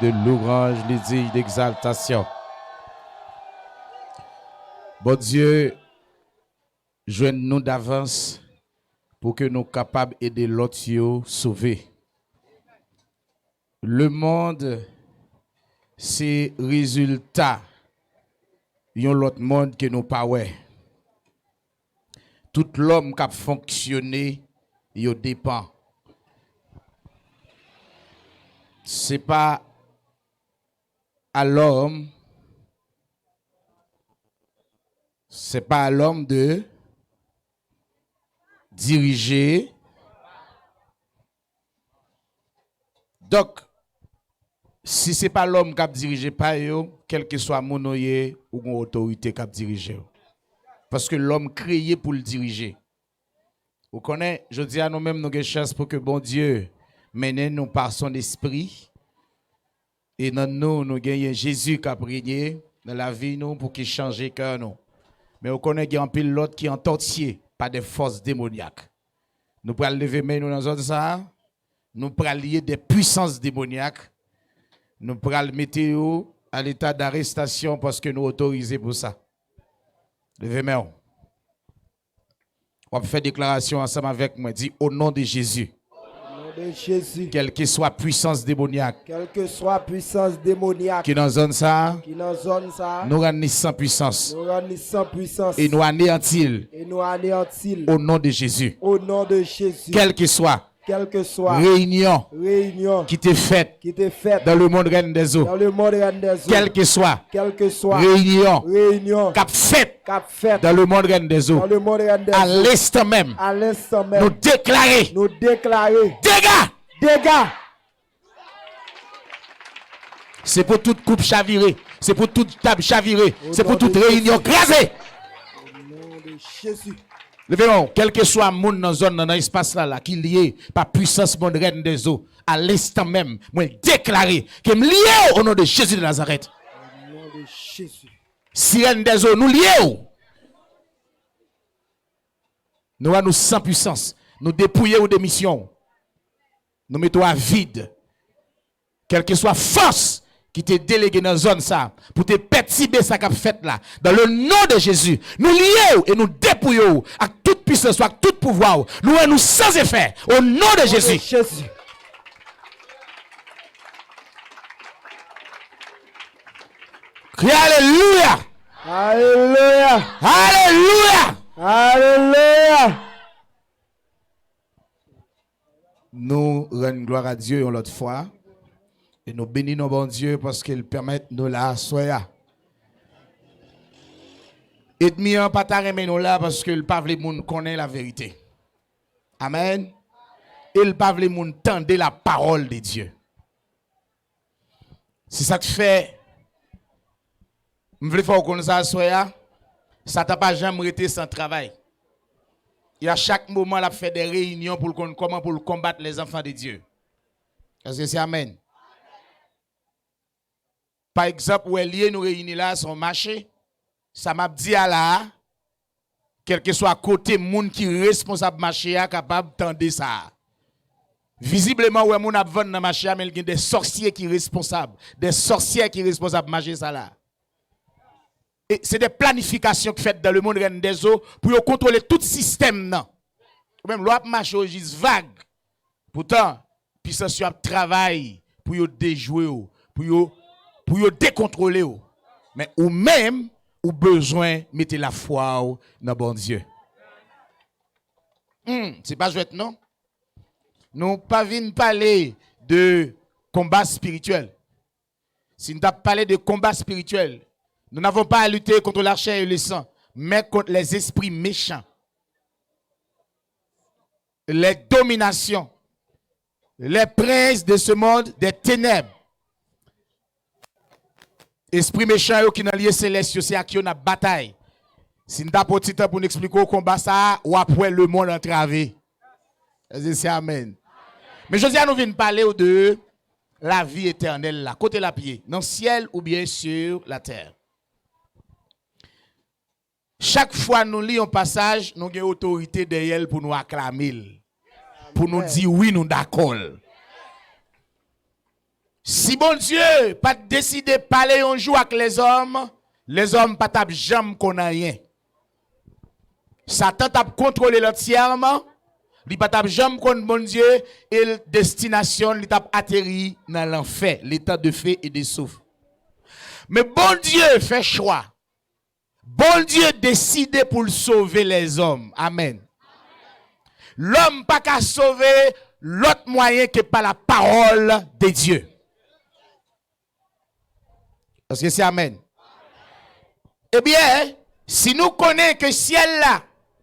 de louange, les dignes d'exaltation. Bon Dieu, joigne-nous d'avance pour que nous soyons capables d'aider l'autre à sauver. Le monde, c'est résultat de l'autre monde que nous pas ouais. Tout l'homme qui a fonctionné, il dépend. C'est pas à l'homme, de diriger. Donc, si ce n'est pas l'homme qui a dirigé par eux, quel que soit mon oeil ou mon autorité qui a dirigé. Parce que l'homme créé pour le diriger. Vous connaissez, je dis à nous-mêmes, nous avons chance pour que bon Dieu mène nous par son esprit. Et dans nous, nous avons Jésus qui a régné dans la vie nous pour qu'il change le cœur nous. Mais vous connaissez qu'il y a un pilote qui est entortillé par des forces démoniaques. Nous pourrons lever main nous dans ça. Nous pourrons lier des puissances démoniaques. Nous pourrons le mettre à l'état d'arrestation parce que nous autorisons pour ça. Levez main. On va faire déclaration ensemble avec moi. Dis au nom de Jésus. De Jésus. Quelle que soit puissance démoniaque. Quelle que soit puissance démoniaque. Qui dans zone ça. Qui dans zone ça. Nous rendons sans puissance. Nous rendons sans puissance. Et nous anéantil. Et nous anéantil. Au nom de Jésus. Au nom de Jésus. Quelle que soit réunion qui t'est faite dans le monde reine des eaux. Quelle que soit réunion qui fait dans le monde reine des eaux. À l'instant même, nous déclarer dégâts. C'est pour toute coupe chavirée, c'est pour toute table chavirée, c'est pour toute réunion crasée. Au nom de Jésus. Levez-vous, quel que soit le monde dans la zone, dans l'espace là, qui est lié par puissance monde reine des eaux, à l'instant même, moi déclarer que je lié au nom de Jésus de Nazareth. Au nom de Jésus. Sirène des eaux, nous liés. Nous avons sans puissance. Nous dépouillons de mission. Nous mettons à vide. Quelle que soit force qui t'est délégué dans la zone ça, pour te perturber ça qu'a fait là, dans le nom de Jésus, nous lions et nous dépouillons à toute puissance, à tout pouvoir, nous sans effet, au nom de Jésus. Crie Alléluia! Alléluia! Alléluia! Alléluia! Nous rendons gloire à Dieu une autre fois. Et nous bénissons bon Dieu parce qu'il permet de nous la soya. Et demi en pas taremé nous là parce que le peuple les monde connaît la vérité. Amen. Et le peuple les monde tendent la parole de Dieu. C'est ça que fait. Je veux faire qu'on ça soya. Ça t'a pas jamais été sans travail. Et à chaque moment il a fait des réunions pour comment pour combattre les enfants de Dieu. Est-ce que c'est amen? Par exemple, où est nous réunis là, son marché, ça m'a dit à là, quel que soit côté monde qui est responsable marché, capable d'entendre ça. Visiblement, où est mon abvend dans marché, mais il y a des sorciers qui sont responsables, des sorcières qui sont responsables marché ça là. Et c'est des planifications qui faites dans le monde reine des eaux pour contrôler tout système non. Même l'autre marché au juste vague. Pourtant, puissance sur travail pour yo déjouer pour yo décontrôler ou. Mais ou même ou besoin mettez la foi dans bon Dieu. C'est pas jouet non. Nous pas venir parler de combat spirituel. Si nous avons parlé de combat spirituel, nous n'avons pas à lutter contre la chair et le sang, mais contre les esprits méchants. Les dominations, les princes de ce monde des ténèbres. Esprit méchant qui dans lieu céleste, c'est à qui on a bataille. Si nous avons petit temps pour nous expliquer au combat ça, ou après le monde entravé. C'est amen. Mais je dis à nous venir parler de la vie éternelle là, côté la pied, dans le ciel ou bien sur la terre. Chaque fois nous lisons un passage, nous avons autorité derrière pour nous acclamer, pour nous dire oui, nous d'accord. Si bon Dieu pas décidé de parler un jour avec les hommes pas tap jamais qu'on a rien. Satan t'a contrôlé l'entièrement, il pas tap jamais qu'on bon Dieu et destination il t'a atterri dans l'enfer, l'état de feu et de souffle. Mais bon Dieu fait choix. Bon Dieu décide pour sauver les hommes. Amen. L'homme pas qu'à sauver l'autre moyen que par la parole de Dieu. Parce que c'est Amen. Eh bien, si nous connaissons que ciel là,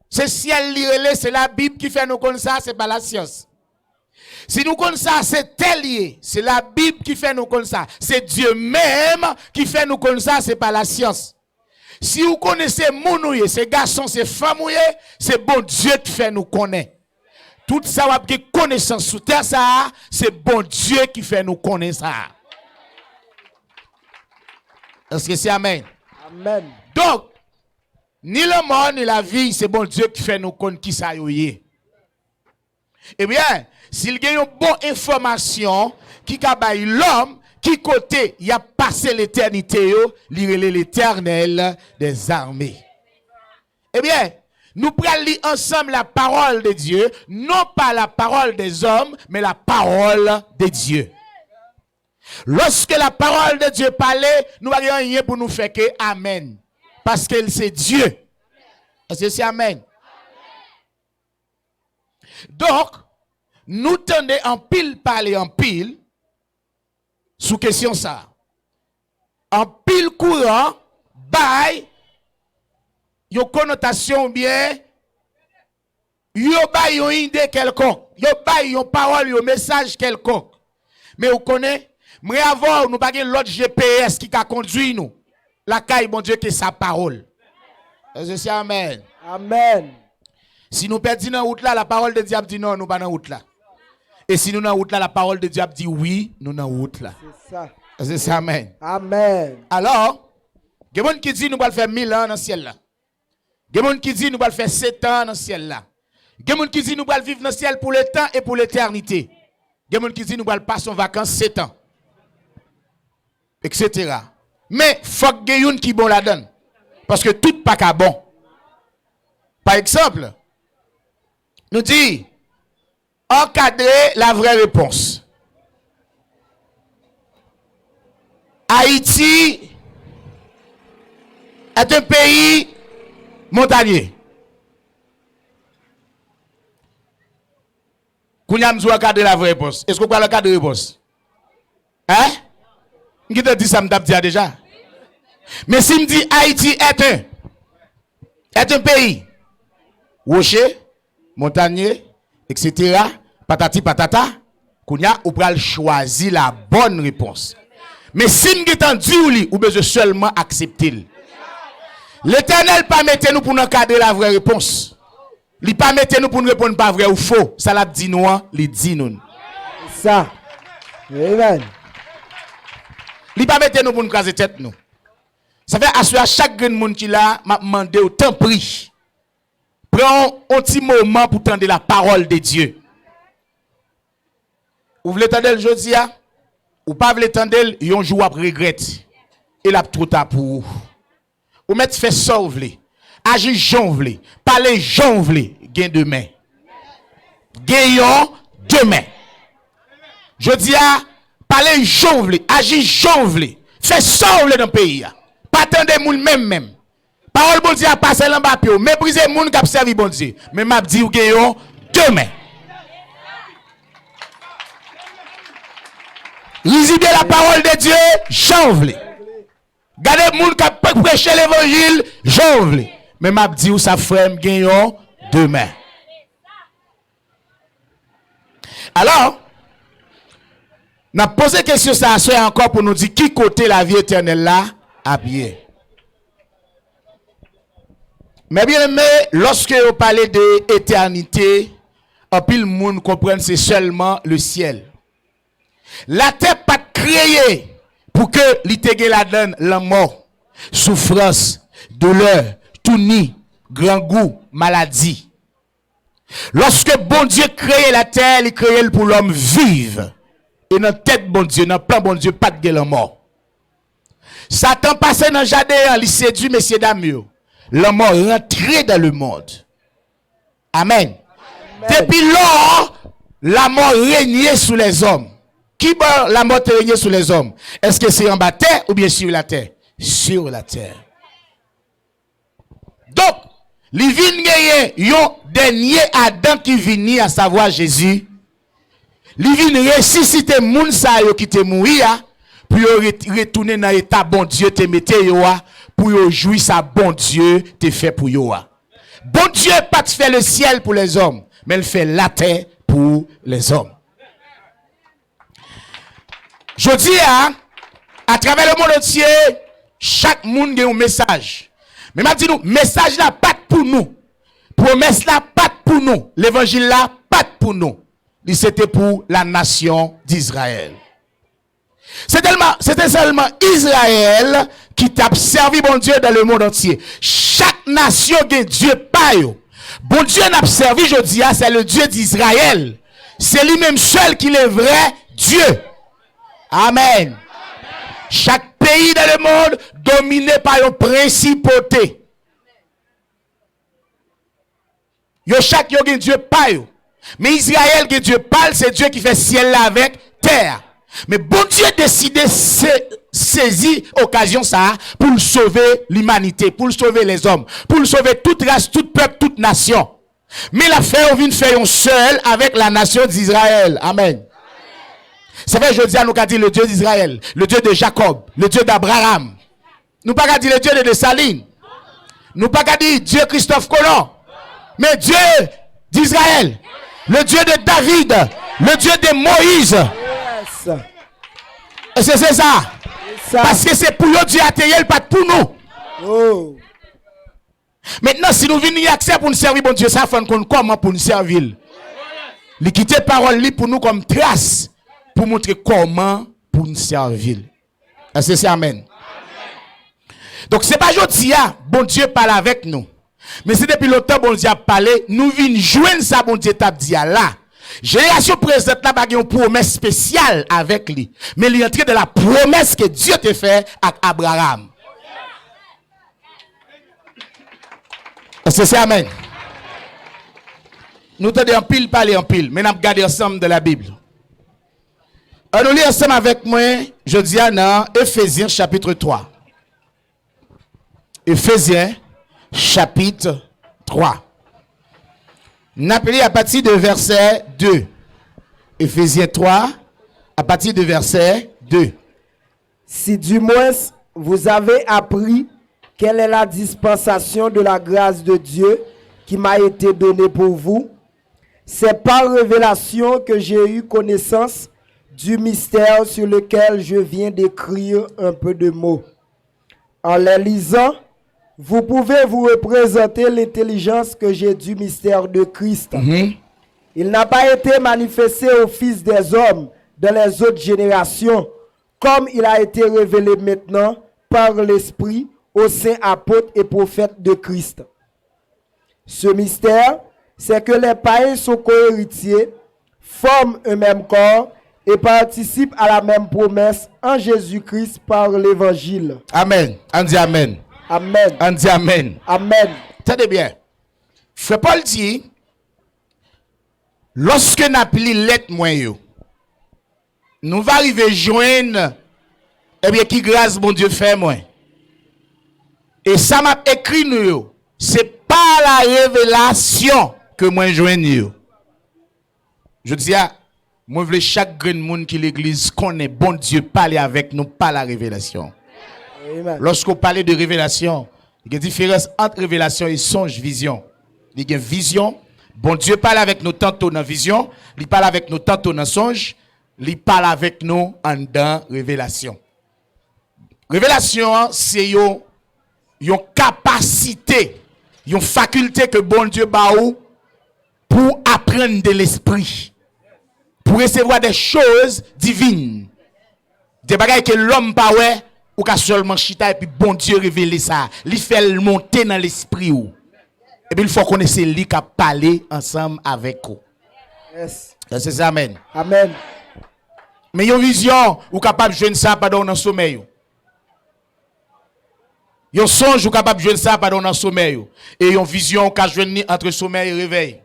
ce ciel lié, c'est la Bible qui fait nous connaître ça, c'est pas la science. Si nous connaissons ça, c'est tel lié, c'est la Bible qui fait nous connaître ça. C'est Dieu même qui fait nous connaître ça, c'est pas la science. Si vous connaissez mounouye, ces garçons, ces femmes, c'est bon Dieu qui fait nous connaître. Tout ça, vous avez connaissance sous terre, ça, c'est bon Dieu qui fait nous connaître ça. Est-ce que c'est Amen? Amen. Donc, ni le monde, ni la vie, c'est bon Dieu qui fait nous connaître qui ça y est. Eh bien, s'il y a une bonne information qui cabaye l'homme, qui côté il a passé l'éternité, l'Éternel des armées. Eh bien, nous prenons lire ensemble la parole de Dieu, non pas la parole des hommes, mais la parole de Dieu. Lorsque la parole de Dieu parlait, nous n'avons rien pour nous faire que Amen. Parce que c'est Dieu. Est-ce que c'est Amen? Donc, nous tendons en pile parler en pile sous question ça. En pile courant, by une connotation bien, yo bay une idée quelconque, yo bay une parole, un message quelconque. Mais vous connaissez, mais avant nous pas l'autre GPS qui a conduit nous. La caille bon Dieu que sa parole. Est-ce que c'est Amen? Amen. Si nous perdons dans la route là, la parole de Dieu dit non, nous pas dans la route là. Et si nous dans la route là, la parole de Dieu dit oui, nous dans la route là. C'est ça. Est-ce que c'est Amen? Amen. Alors, il y a des gens qui disent nous allons faire 1000 ans dans le ciel là. Il y a des gens qui disent nous allons faire 7 ans dans le ciel là. Il y a des gens qui disent nous allons vivre dans le ciel pour le temps et pour l'éternité. Il y a des gens qui disent nous allons passer en vacances 7 ans. Etc. Mais il faut que y ait qui bon la donne. Parce que tout pas qu'à bon. Par exemple, nous dit encadrer la vraie réponse. Haïti est un pays montagnier. Kounya m'dou encadrer la vraie réponse. Est-ce que vous pouvez encadrer la réponse? Hein? Qui te dit ça m't'a dit déjà? Mais si me dit Haïti est un pays rocher, montagnier, etc. Patati patata, kounya ou pral choisir la bonne réponse. Mais si nous t'en dit ou besoin seulement accepter. L'Éternel pas mettre nous pour nous cadrer la vraie réponse. Il pas mettre nous pour nous répondre pas vrai ou faux. Ça l'a dit nous, il dit nous. Ça. Amen. Il pas mettre nous pour nous craser tête nous. Ça fait assurer chaque grand monde qui là m'a demandé autant prix. Prends un petit moment pour tendre la parole de Dieu. Vous voulez tendre aujourd'hui ou pas voulez tendre yon jour après regrette. Et la trop tard pour vous. Ou mettre fait ça vous voulez. Agir j'en voulez. Parler j'en voulez. Gain demain. Gagnons demain. Je dis à parler j'en voulez. Agir j'en voulez. Fait ça vous voulez dans le pays. Pas attendre moun même. Parole bon Dieu a passé en bas pio. Mépriser moun qui a servi bon Dieu. Mais m'a dit ou gagnons demain. Lisez bien la parole de Dieu, j'en voulais. Gardez moun qui a prêché l'évangile, j'en voulais. Mais m'a dit ou sa frère gagnons demain. Alors, n'a posé question ça encore pour nous dire qui côté la vie éternelle là à bien. Mais bien aimé, lorsque vous parlez de éternité, en pile monde comprenne c'est seulement le ciel. La terre pas créée pour que l'ité la donne la mort, souffrance, douleur, tout ni, grand goût, maladie. Lorsque bon Dieu crée la terre, il crée pour l'homme vivre. Et dans tête bon Dieu, dans plan bon Dieu, pas de gueule en mort. Satan passait dans le jardin, il séduit messieurs dames. La mort rentrait dans le monde. Amen. Depuis lors, la mort régnait sous les hommes. Qui la mort régnait sous les hommes? Est-ce que c'est en bas terre ou bien sur la terre? Sur la terre. Donc, les vignes yon dernier Adam qui vini à savoir Jésus. Les vignes ressusciter moun sa yo qui te mourir pour retourner dans l'état bon Dieu te mette yo pour yo jouir sa bon Dieu te fait pour yo. Bon Dieu pas fait le ciel pour les hommes, mais il fait la terre pour les hommes. Je dis à travers le monde entier, chaque monde a un message. Mais je dis nous, message là pas pour nous. Promesse là pas pour nous. L'évangile là pas pour nous. C'était pour la nation d'Israël. C'était seulement Israël qui t'a servi bon Dieu dans le monde entier. Chaque nation que Dieu paye. Bon Dieu n'a servi, je dis, c'est le Dieu d'Israël. C'est lui-même seul qui est le vrai Dieu. Amen. Chaque pays dans le monde dominé par une principauté. Chaque Dieu paye. Mais Israël que Dieu parle, c'est Dieu qui fait ciel là avec terre. Mais bon Dieu décide de saisir occasion ça pour sauver l'humanité, pour sauver les hommes, pour sauver toute race, tout peuple, toute nation. Mais la fait, on vient faire un seul avec la nation d'Israël. Amen. C'est vrai, je dis à nous qu'à dire le Dieu d'Israël, le Dieu de Jacob, le Dieu d'Abraham. Nous pas qu'à dire le Dieu de Dessalines. Nous pas qu'à dire Dieu Christophe Colomb. Mais Dieu d'Israël, le Dieu de David, le Dieu de Moïse. Yes. Et c'est ça. Parce que c'est pour eux Dieu a terre, pas pour nous. Oh. Maintenant, si nous venons y accès pour nous servir, bon Dieu, ça fait qu'on comment pour nous servir. Il quitter parole pour nous comme trace, pour montrer comment pour nous servir. Est-ce que c'est amen? Donc, c'est pas aujourd'hui, bon Dieu parle avec nous. Mais c'est depuis longtemps, bon Dieu a parlé, nous venons joindre ça, bon Dieu t'a dit là. Génération présente là, il y a une promesse spéciale avec lui. Mais il est entré de la promesse que Dieu t'a fait avec Abraham. Est-ce que c'est amen? Nous t'avons en pile, parler en pile. Mais nous avons gardé ensemble de la Bible. Alors, nous lisons ensemble avec moi, je dis dans Éphésiens chapitre 3. Éphésiens chapitre 3. Nous appelons à partir de verset 2. Éphésiens 3, à partir de verset 2. Si du moins vous avez appris quelle est la dispensation de la grâce de Dieu qui m'a été donnée pour vous, c'est par révélation que j'ai eu connaissance du mystère sur lequel je viens d'écrire un peu de mots. En les lisant, vous pouvez vous représenter l'intelligence que j'ai du mystère de Christ. Il n'a pas été manifesté aux fils des hommes dans les autres générations, comme il a été révélé maintenant par l'Esprit aux saints apôtres et prophètes de Christ. Ce mystère, c'est que les païens sont cohéritiers, forment un même corps et participent à la même promesse en Jésus-Christ par l'Évangile. Amen. On dit Amen. Amen. On dit Amen. Amen. Tenez bien. Frère Paul dit, lorsque nous appelons lettre moyen, nous va arriver joindre, eh bien, qui grâce bon Dieu fait moi. Et ça m'a écrit nous, c'est pas la révélation que moi joigne. Je dis à moi je veux chaque grand monde qui l'église connaît bon Dieu parler avec nous pas la révélation. Amen. Lorsqu'on parle de révélation, il y a une différence entre révélation et songe, vision. Il y a une vision. Bon Dieu parle avec nous tantôt dans vision, il parle avec nous tantôt dans songe, il parle avec nous en dans révélation. Révélation, c'est une capacité, une faculté que bon Dieu ba ou pour apprendre de l'esprit, pour recevoir des choses divines, des bagages que l'homme pas ouais ou qu'a seulement chita et puis bon Dieu révéler ça, il fait le monter dans l'esprit ou. Et puis il faut connaître lui qui a parlé ensemble avec vous. Yes. C'est ça, amen. Amen. Mais yon vision ou capable de jouer ça pendant un sommeil. Yon songe ou capable de jouer ça pendant un sommeil. Et yon vision ou capable de jouer entre sommeil et réveil.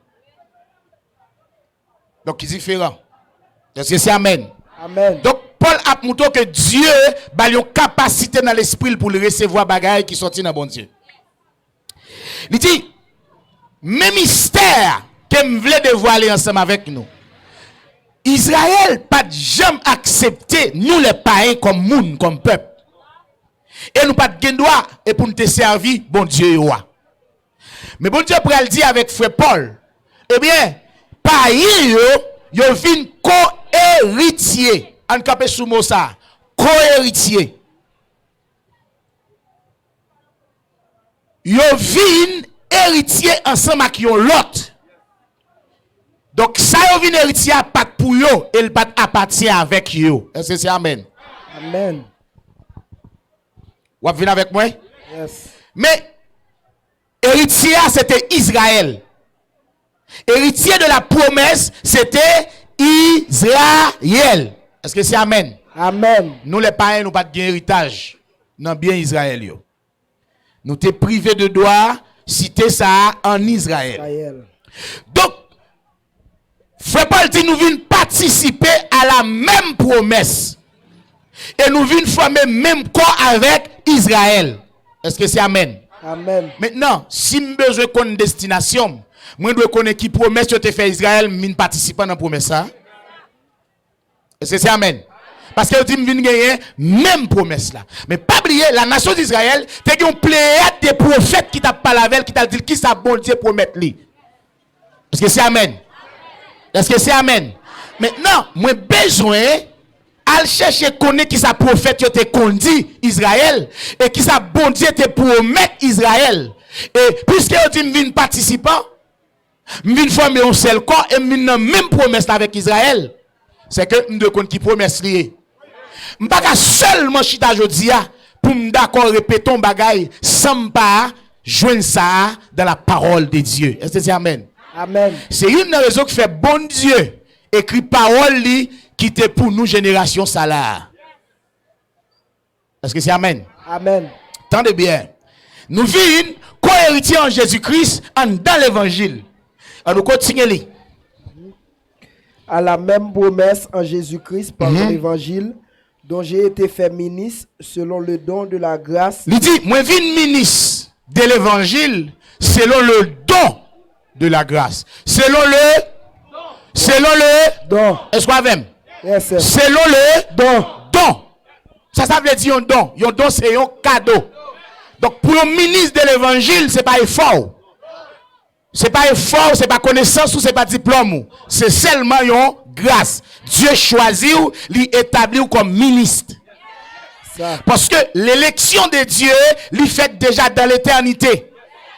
Donc c'est différent. Est-ce que c'est amen? Amen. Donc Paul a montré que Dieu a une capacité dans l'esprit pour le recevoir bagaille qui sortit dans bon Dieu. Il dit, mes mystères que me voulais dévoiler ensemble avec nous. Israël pas jamais accepté nous les païens comme monde, comme peuple. Et nous pas de droit et pour nous te servir bon Dieu. Mais bon Dieu pour le dire avec frère Paul, eh bien, païens yo vinn co-héritier. En capé sous mot ça, co-héritier. Yo vinn héritier ensemble avec yon l'autre. Donc ça yo vinn héritier pas pour yo, il pas appartient avec yo. Est-ce que c'est amen? Amen. Vous venez avec moi? Yes. Mais héritier c'était Israël. Héritier de la promesse c'était Israël. Est-ce que c'est amen? Amen. Nous les païens nous pas de héritage dans bien Israël yo. Nous t'es privés de droit citer ça en Israël. Israël. Donc frère Paul dit nous venons participer à la même promesse. Et nous venons former même corps avec Israël. Est-ce que c'est amen? Amen. Maintenant, si je besoin de destination, moi je dois connaître qui promesse que tu fait Israël, je participe dans la promesse. Est-ce que c'est amen? Parce que je dis gagner même promesse là. Mais pas oublier, la nation d'Israël, tu as une pléiade de prophètes qui t'a parlé avec, qui t'a dit qui ça bon Dieu promet lui. Est-ce que c'est amen? Est-ce que c'est amen? Maintenant, moi besoin al chercher connaître qui sa prophète te conduit Israël et qui sa bon Dieu te promet Israël. Et puisque on dit m'vin participant, m'vin former un seul corps et m'vin même promesse avec Israël. C'est que m'de connait qui promesse lié. M'pas ka seulement chita jodi a pour m'daccord répéton bagay sans pas joindre ça dans la parole de Dieu. Est-ce que c'est amen? Amen. C'est une raison qui fait bon Dieu écrit parole li qui était pour nous génération ça là. Est-ce que c'est amen? Amen. Tendez bien. Nous vivons co-héritiers en Jésus-Christ dans l'évangile. On nous continue. À la même promesse en Jésus-Christ par l'évangile dont j'ai été fait ministre selon le don de la grâce. Il dit, moi vin ministre de l'évangile selon le don de la grâce. Selon le don. Est-ce qu'on même? Yes, sir. Selon le don. Ça veut dire un don. Un don c'est un cadeau. Donc pour un ministre de l'évangile, c'est pas effort. C'est pas effort, c'est pas connaissance ou c'est pas diplôme. C'est seulement une grâce. Dieu choisit ou l'établit comme ministre. Ça. Parce que l'élection de Dieu lui fait déjà dans l'éternité.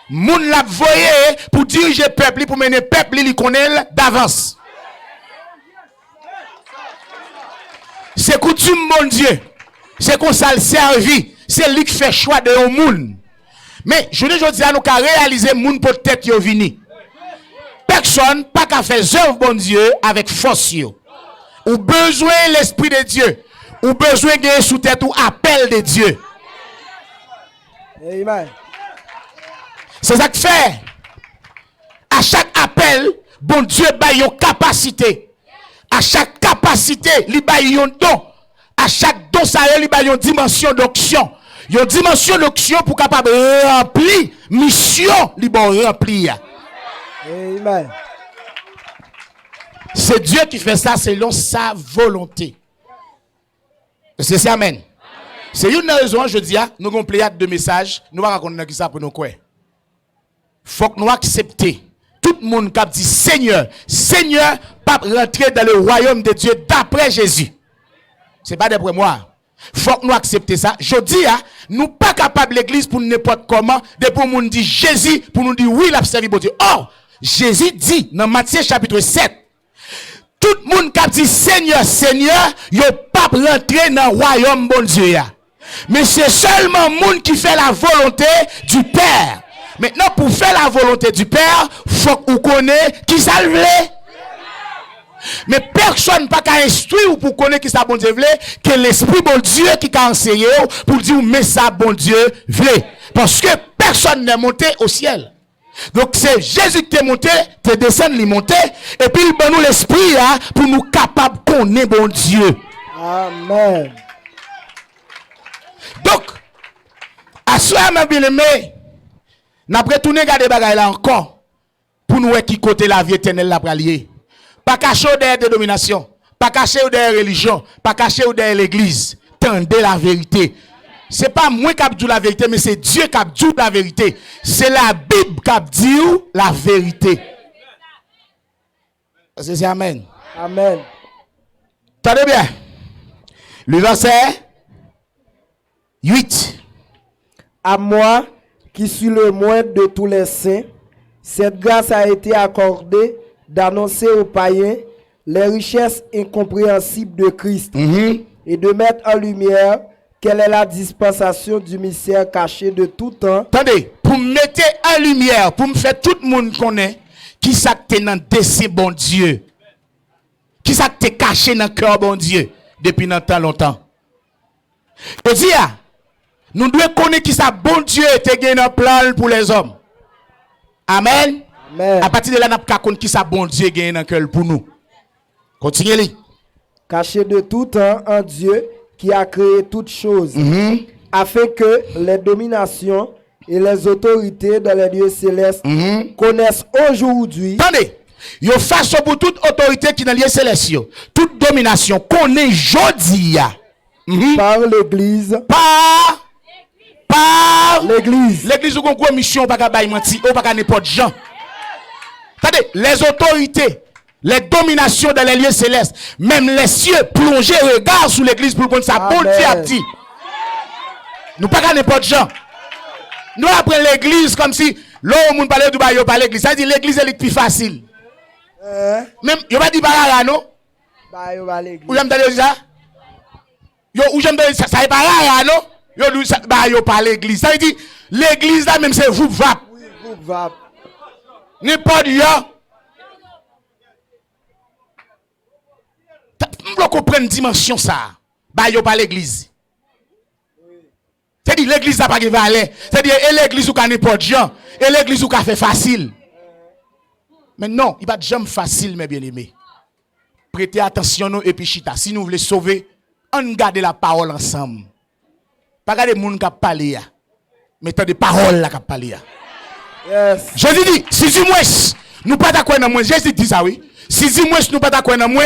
Moun l'a voyé pour diriger le peuple, pour mener le peuple, il connaît d'avance. C'est coutume, mon Dieu. C'est qu'on ça le servi. C'est lui qui fait choix de un monde. Mais je ne dis à nous qu'à réaliser moun pour tête yo vini. Personne pas qu'à faire œuvre bon Dieu avec force yo. Ou besoin l'esprit de Dieu. Ou besoin de sous tête ou appel de Dieu. Amen. C'est ça que fait. À chaque appel, bon Dieu a une capacité. À chaque capacité, il a un don. À chaque don, ça a une dimension d'onction. Une dimension d'onction pour capable remplir mission, il bon remplir. Amen. C'est Dieu qui fait ça selon sa volonté. C'est ça, amen. C'est une raison, je dis, nous avons pléiade de messages, nous allons raconter ça pour nous quoi. Faut que nous acceptions. Tout le monde qui dit Seigneur, Seigneur, pas rentrer dans le royaume de Dieu d'après Jésus. C'est pas d'après moi. Faut que nous acceptions ça. Je dis, nous pas capables l'église pour n'importe comment, de pour nous dire Jésus, pour nous dire oui, il a servi bon Dieu. Or, Jésus dit dans Matthieu chapitre 7, tout le monde qui dit Seigneur, Seigneur, il ne pas rentrer dans le royaume bon Dieu. Mais c'est seulement le monde qui fait la volonté du Père. Maintenant, pour faire la volonté du Père, il faut qu'on connaisse qui ça le voulait. Mais personne pas qu'à instruire ou pour connaître qui ça bon Dieu voulait, que l'esprit bon Dieu qui a enseigné pour dire mais ça bon Dieu voulait. Parce que personne n'est monté au ciel. Donc c'est Jésus qui est monté, te descend, il monté, et puis il donne nous l'esprit là pour nous capables de connaître bon Dieu. Amen. Donc, à ce moment bien aimé, n'a pas retourné garder bagaille là encore pour nous qui côté la vie éternelle la pralier. Pas cacher derrière des dominations, pas cacher derrière religion, pas cacher derrière l'église. Tendez la vérité. C'est pas moi qui dis la vérité, mais c'est Dieu qui dit la vérité. C'est la Bible qui dit la vérité. C'est amen. Amen. Tenez bien. Le verset 8. À moi, qui suis le moindre de tous les saints, cette grâce a été accordée d'annoncer aux païens les richesses incompréhensibles de Christ et de mettre en lumière quelle est la dispensation du mystère caché de tout temps. Attendez, pour me mettre en lumière, pour me faire tout le monde connaître qui ça que t'es dans le dessin bon Dieu. Qui ça que t'es caché dans le cœur bon Dieu depuis longtemps. Je dis, nous devons connaître qui ça bon Dieu était gagné un plan pour les hommes. Amen. Amen. À partir de là, nous avons connaître qui ça bon Dieu gagné dans le cœur pour nous. Continuez. Caché de tout temps en Dieu qui a créé toutes choses, afin que les dominations et les autorités dans les lieux célestes connaissent aujourd'hui. Attendez, il y a face pour toute autorité qui est dans les lieux célestes, toute domination connaît aujourd'hui par l'Église. Par l'Église. L'Église ou une mission, pas qu'à menti, ou pas qu'à n'importe gens. Attendez, les autorités, les dominations dans les lieux célestes, même les cieux plongés regard sur l'église pour prendre sa bonne à petit. Nous pas n'importe gens. Nous apprenons l'église comme si l'homme monde parler du bail par l'église. Ça dit l'église est plus facile. Même yo pas dit par non? Bail par l'église. Ou j'aime dire ça? Yo ou j'aime dire ça est par non? Yo dit bail par l'église. Ça veut dire l'église là même c'est vous vap. Oui, vous vap. N'importe yo. Nous comprenons une dimension ça. Bah yo pas l'église. C'est-à-dire l'église n'a pas de valeur. C'est-à-dire l'église ou ka n'importe gens, et l'église ou ka fait facile. Mais non, il va jamais facile mes bien-aimés. Prêtez attention nous et puis chita. Si nous voulons sauver, on garde la parole ensemble. Pas garder les gens qui parlent là. Mais tant des paroles là qui parlent là. Yes. Jésus dit, si du moins nous pas d'accord dans moi, Jésus dit ça oui. Si du moins nous pas d'accord dans moi,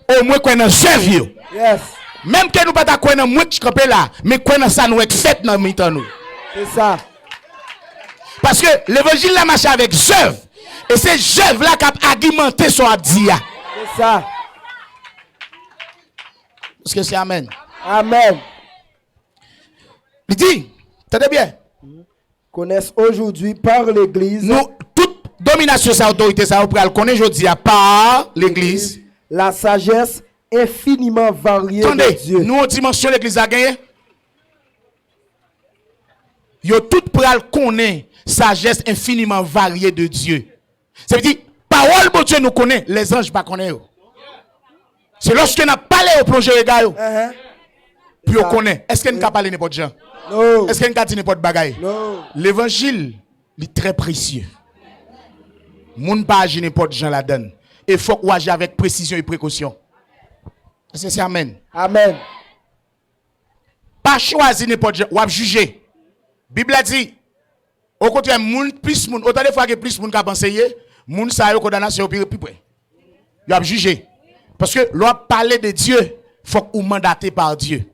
au moins qu'on a servi. Yes. Même que nous pas d'accord dans moi qui camper là, mais qu'on ça nous fait dans mi-temps nous. C'est ça. Parce que l'évangile là marche avec œuvre. Et c'est œuvre là qui a argumenté son abdia. C'est ça. Parce que c'est amen. Amen. Il dit, tenez bien. Connaissent aujourd'hui par l'église. Nous, toute domination, sa autorité, ça, on peut le connaître aujourd'hui par l'église. La sagesse infiniment variée Attendez, de Dieu. nous, en dimension, l'église a gagné. Yo tout pral connaît sagesse infiniment variée de Dieu. Ça veut dire, parole de Dieu nous connaît, les anges pas connaissent. C'est lorsque nous parlé au plongé regard, puis on connaît. Est-ce qu'on a parlé n'importe gens? Non. Est-ce qu'on a dit n'importe bagaille? Non. L'évangile, il est très précieux. Moun pas agir n'importe gens la donne. Il faut qu'on agisse avec précision et précaution. C'est amen. Amen. Pas choisir n'importe gens, ou juger. Bible a dit, au contraire, moun plus moun, autant de fois que plus moun ka enseigné, moun sa yo condamnation plus près. Il a jugé. Parce que l'on parler de Dieu, faut qu'on mandaté par Dieu.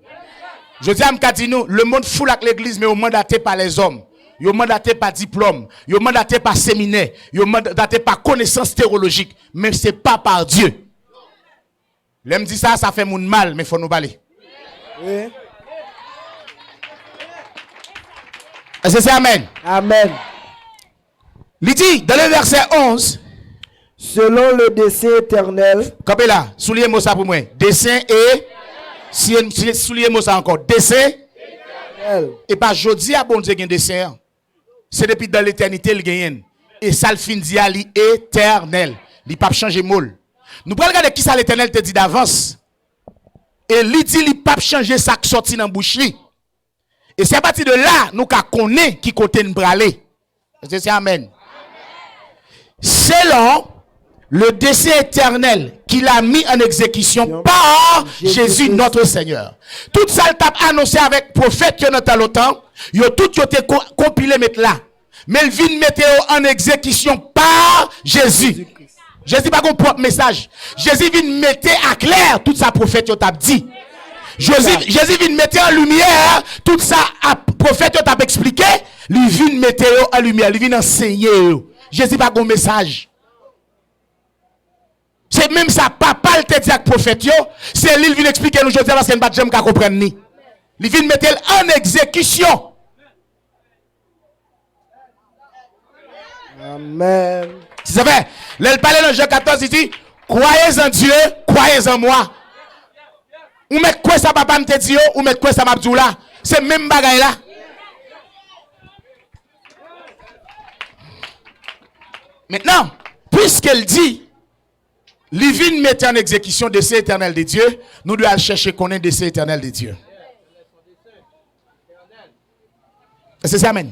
Je dis à Mkadino, le monde fout avec l'église, mais on mandaté par les hommes. Yo mandaté par diplôme, yo mandaté par séminaire, yo mandaté par connaissance théologique, mais c'est pas par Dieu. L'aime dit ça, ça fait moun mal, mais faut nous parler. Oui. Est-ce que c'est amen? Amen. Il dit dans le verset 11, Selon le dessein éternel. Capé là, souliez moi ça pour moi. Dessein et souliez moi ça encore. Dessein et pas jodi a bon Dieu gagne dessein. C'est depuis dans l'éternité le gagne. Et ça le fin dit à l'éternel. Il pas changer mot. Nous prenons regarder qui ça l'Éternel te dit d'avance. Et lui dit, il pas changer ça qui sorti dans bouche li. Et c'est à partir de là, nous connaissons qui côté nous braler. C'est amen. Selon le décret éternel qu'il a mis en exécution par Jésus notre Seigneur. Tout ça, il t'a annoncé avec prophète qui est dans le temps. Yo tout été compilé mettre là. Mais il vient mettre en exécution par Jésus. Jésus pas un propre message. Jésus vient mettre à clair tout ça prophète yo t'a dit. Jésus vient mettre en lumière tout ça prophète yo t'a expliqué. Il vient mettre en lumière, il vient enseigner. Jésus pas un message. C'est même ça, papa le te dit avec prophète, c'est lui qui vient expliquer nous aujourd'hui parce qu'il ne va pas comprendre ni. Il vient mettre en exécution. Amen. Si ça fait, là, il parle dans Jean 14, il dit, croyez en Dieu, croyez en moi. Ou met quoi ça papa me te dit, ou met quoi ça m'a dit là. C'est même bagaille là. Maintenant, puisqu'elle dit, Livine met en exécution de ces éternels de Dieu, nous devons chercher qu'on est de ces éternels de Dieu. Est-ce que c'est amen?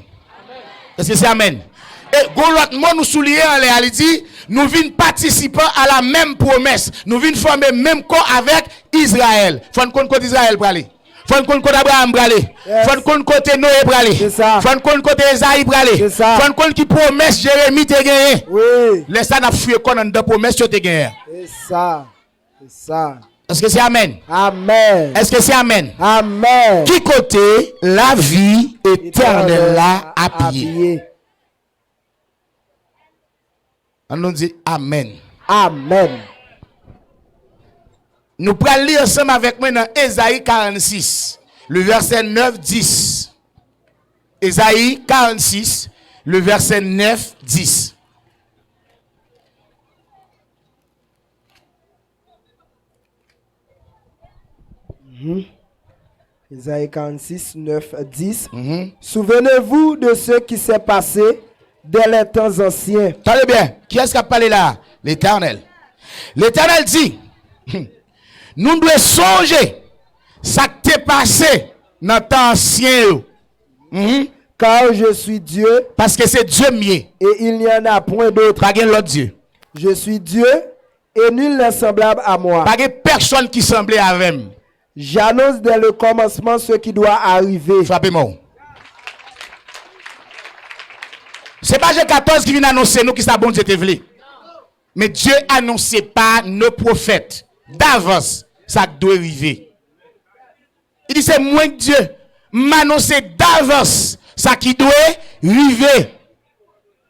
Est-ce que c'est amen? Et Golotement nous soulignons en réalité, nous venons participer à la même promesse. Nous venons former même corps avec Israël. Faut qu'on côté Israël bralé. Faut qu'on côté Abraham bralé. Faut qu'on côté Noé bralé. Faut qu'on côté Esaïe bralé. Faut qu'on qui promesse Jérémie te gagné. Oui. Laisse ça n'a fouillé qu'on dans promesse te gagné. C'est ça. C'est ça. Est-ce que c'est amen? Amen. Est-ce que c'est amen? Amen. Qui côté la vie éternelle là à pied? On nous dit amen. Amen. Nous prenons lire ensemble avec moi dans Ésaïe 46, le verset 9-10. Ésaïe 46, le verset 9-10. Ésaïe 46, 9, 10. Souvenez-vous de ce qui s'est passé dès les temps anciens. Tenez bien, qui est-ce qui a parlé là? L'Éternel. L'Éternel dit, nous devons songer ça qui t'est passé dans le temps ancien. Car je suis Dieu. Parce que c'est Dieu mieux. Et il n'y en a point d'autre. Pas l'autre Dieu. Je suis Dieu et nul n'est semblable à moi. Pas personne qui semblait avec moi. J'annonce dès le commencement ce qui doit arriver. Frappez-moi. C'est pas Jean 14 qui vient annoncer nous qui ça bon Dieu te voulu. Mais Dieu annonçait pas nos prophètes d'avance ça doit arriver. Il dit c'est moi que Dieu m'annoncer d'avance ça qui doit arriver.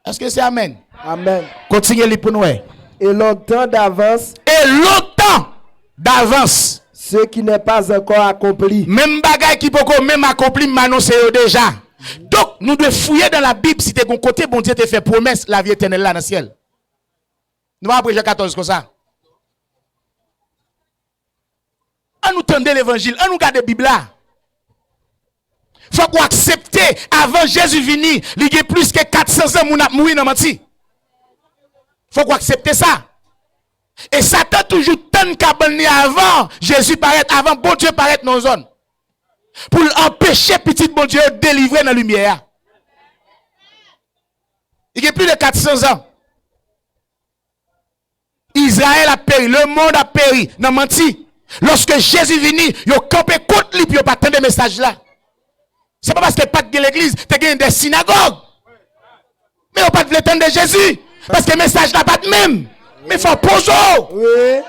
Est-ce que c'est amen? Amen. Continuez pour nous. Et longtemps d'avance. Et longtemps d'avance. Ce qui n'est pas encore accompli. Même bagaille qui peut même accompli m'annoncer déjà. Donc nous devons fouiller dans la Bible si tu es côté bon Dieu te fait promesse la vie éternelle là dans le ciel. Nous après Jean 14 comme ça. On nous tende l'évangile, on nous garde la Bible là. Faut qu'on accepte avant Jésus venir, il y a plus que 400 ans moun a mouri dans menti. Faut qu'on accepte ça. Et Satan toujours tente cabane avant Jésus paraît, avant bon Dieu paraît dans nos zones. Pour empêcher petit bon Dieu de délivrer dans la lumière. Il y a plus de 400 ans. Israël a péri, le monde a péri, n'a menti. Lorsque Jésus venu, il a campé contre lui, puis il n'a pas attendu des messages là. C'est pas parce qu'il n'y a pas de l'église, il y a des synagogues. Mais il n'y a pas de l'étendue de Jésus. Parce que le message n'a pas de même. Mais il faut poser. Oui.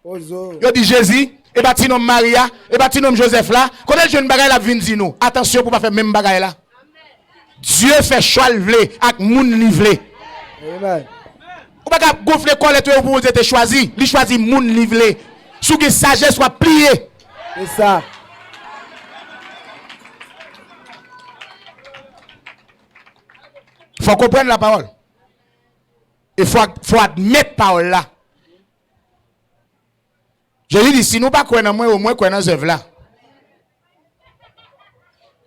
Poser. Il dit Jésus, et bâti nom Maria, et bâti nom Joseph là. Quand elle jeune bagaille la vient dire nous, attention pour pas faire même bagaille là. Dieu fait choix le avec moun livré. Amen. Ou pas gonfler collet pour vous êtes choisi, il choisit moun livré. Sous que sagesse soit pliée. C'est ça. Il faut comprendre la parole. Il faut admettre la parole là. Je lui dis, si nous ne croyons pas moi, au moins croyons dans cette œuvre là.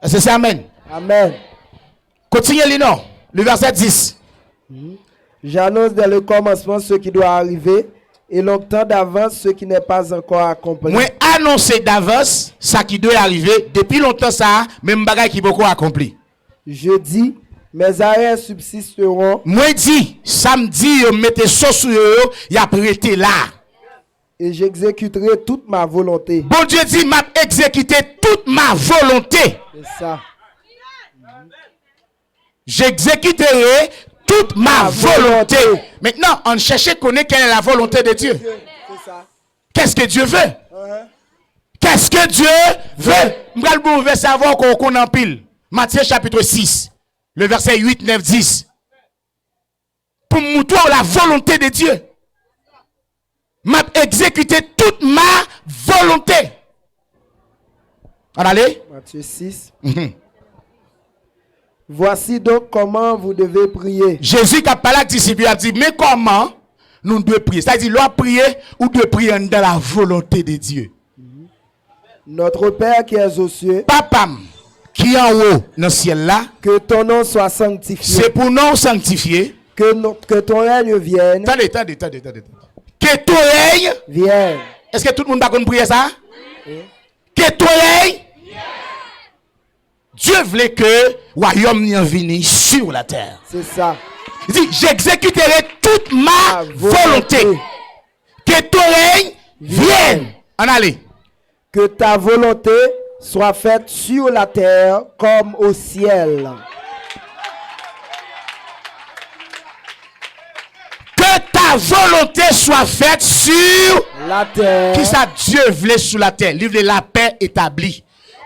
Est-ce que c'est amen? Amen. Continuez Lino, le verset 10. J'annonce dès le commencement ce qui doit arriver, et longtemps d'avance ce qui n'est pas encore accompli. Moi annoncer d'avance ça qui doit arriver depuis longtemps ça, même bagage qui beaucoup accompli. Je dis, mes arrêts subsisteront Moi dit samedi mettez sauce sur yo, y a prêté là. et j'exécuterai toute ma volonté. Bon Dieu dit m'a exécuté toute ma volonté. C'est ça. J'exécuterai toute ma volonté. Maintenant, on cherche à connaître quelle est la volonté de Dieu. C'est ça. Qu'est-ce que Dieu veut? Qu'est-ce que Dieu veut? Je vais savoir qu'on connaît en pile. Matthieu chapitre 6, le verset 8, 9, 10. Pour montrer la volonté de Dieu. M'a exécuté toute ma volonté. On allez? Matthieu 6. Voici donc comment vous devez prier. Jésus qui a parlé à disciples a dit, mais comment nous devons prier? C'est-à-dire, l'on prier ou de prier dans la volonté de Dieu. Notre Père qui es aux cieux, Papa qui est en haut dans le ciel là, que ton nom soit sanctifié, c'est pour nous sanctifier. que ton règne vienne. Attendez. Que ton règne, Vienne. est-ce que tout le monde va prier ça? Que ton règne, Dieu voulait que le royaume vienne sur la terre. C'est ça. Il dit, j'exécuterai toute ma volonté. Que ton règne vienne. En allez. Que ta volonté soit faite sur la terre comme au ciel. Que ta volonté soit faite sur La terre. qui ça Dieu voulait sur la terre. Il voulait la paix établie.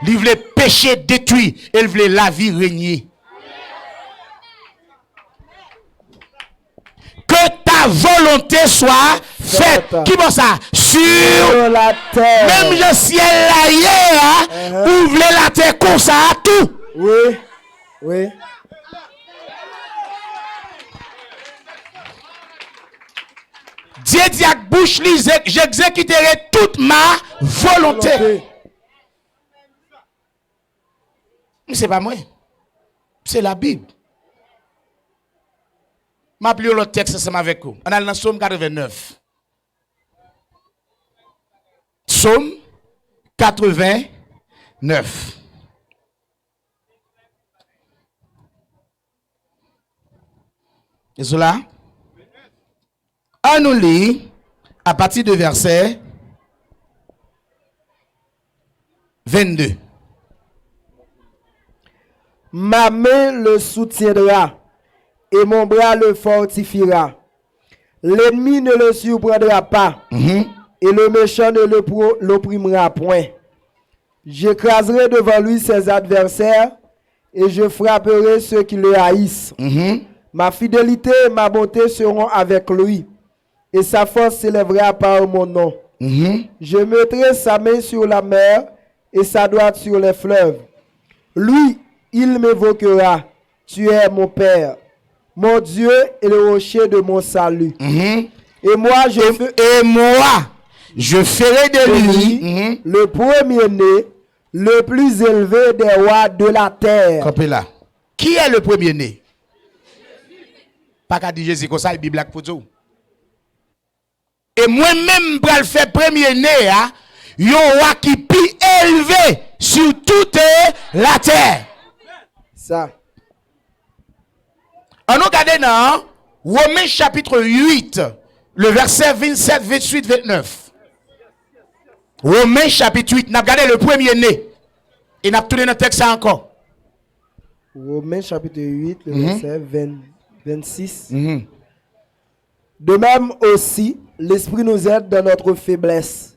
Il voulait péché détruit. Il voulait la vie régner. Que ta volonté soit faite. Qui pense ça? Sur la terre. même le ciel là hier. Vous voulez la terre comme ça tout. Oui. Dieu dit à bouche lise, j'exécuterai toute ma volonté. Mais c'est pas moi. C'est la Bible. Je vais l'autre texte ensemble avec vous. On a dans Psaume 89. Psaume 89. Et cela? On nous lit à partir de verset 22. Ma main le soutiendra et mon bras le fortifiera. L'ennemi ne le surprendra pas et le méchant ne l'opprimera point. J'écraserai devant lui ses adversaires et je frapperai ceux qui le haïssent. Ma fidélité et ma bonté seront avec lui et sa force s'élèvera par mon nom. Je mettrai sa main sur la mer et sa droite sur les fleuves. Lui, il m'évoquera. Tu es mon Père, mon Dieu et le rocher de mon salut. Et moi, je ferai de lui le premier-né, le plus élevé des rois de la terre. Campez là. Qui est le premier-né? Pas qu'à dire Jésus comme ça, la Bible a pour tout. Et moi-même, pour le faire premier-né, il y a un roi qui plus élevé sur toute la terre. Ça. On nous regarde dans Romains chapitre 8, le verset 27, 28, 29. Romains chapitre 8, nous avons regardé le premier-né. Et nous avons tourné notre texte encore. Romains chapitre 8, le verset 26. De même aussi, l'Esprit nous aide dans notre faiblesse,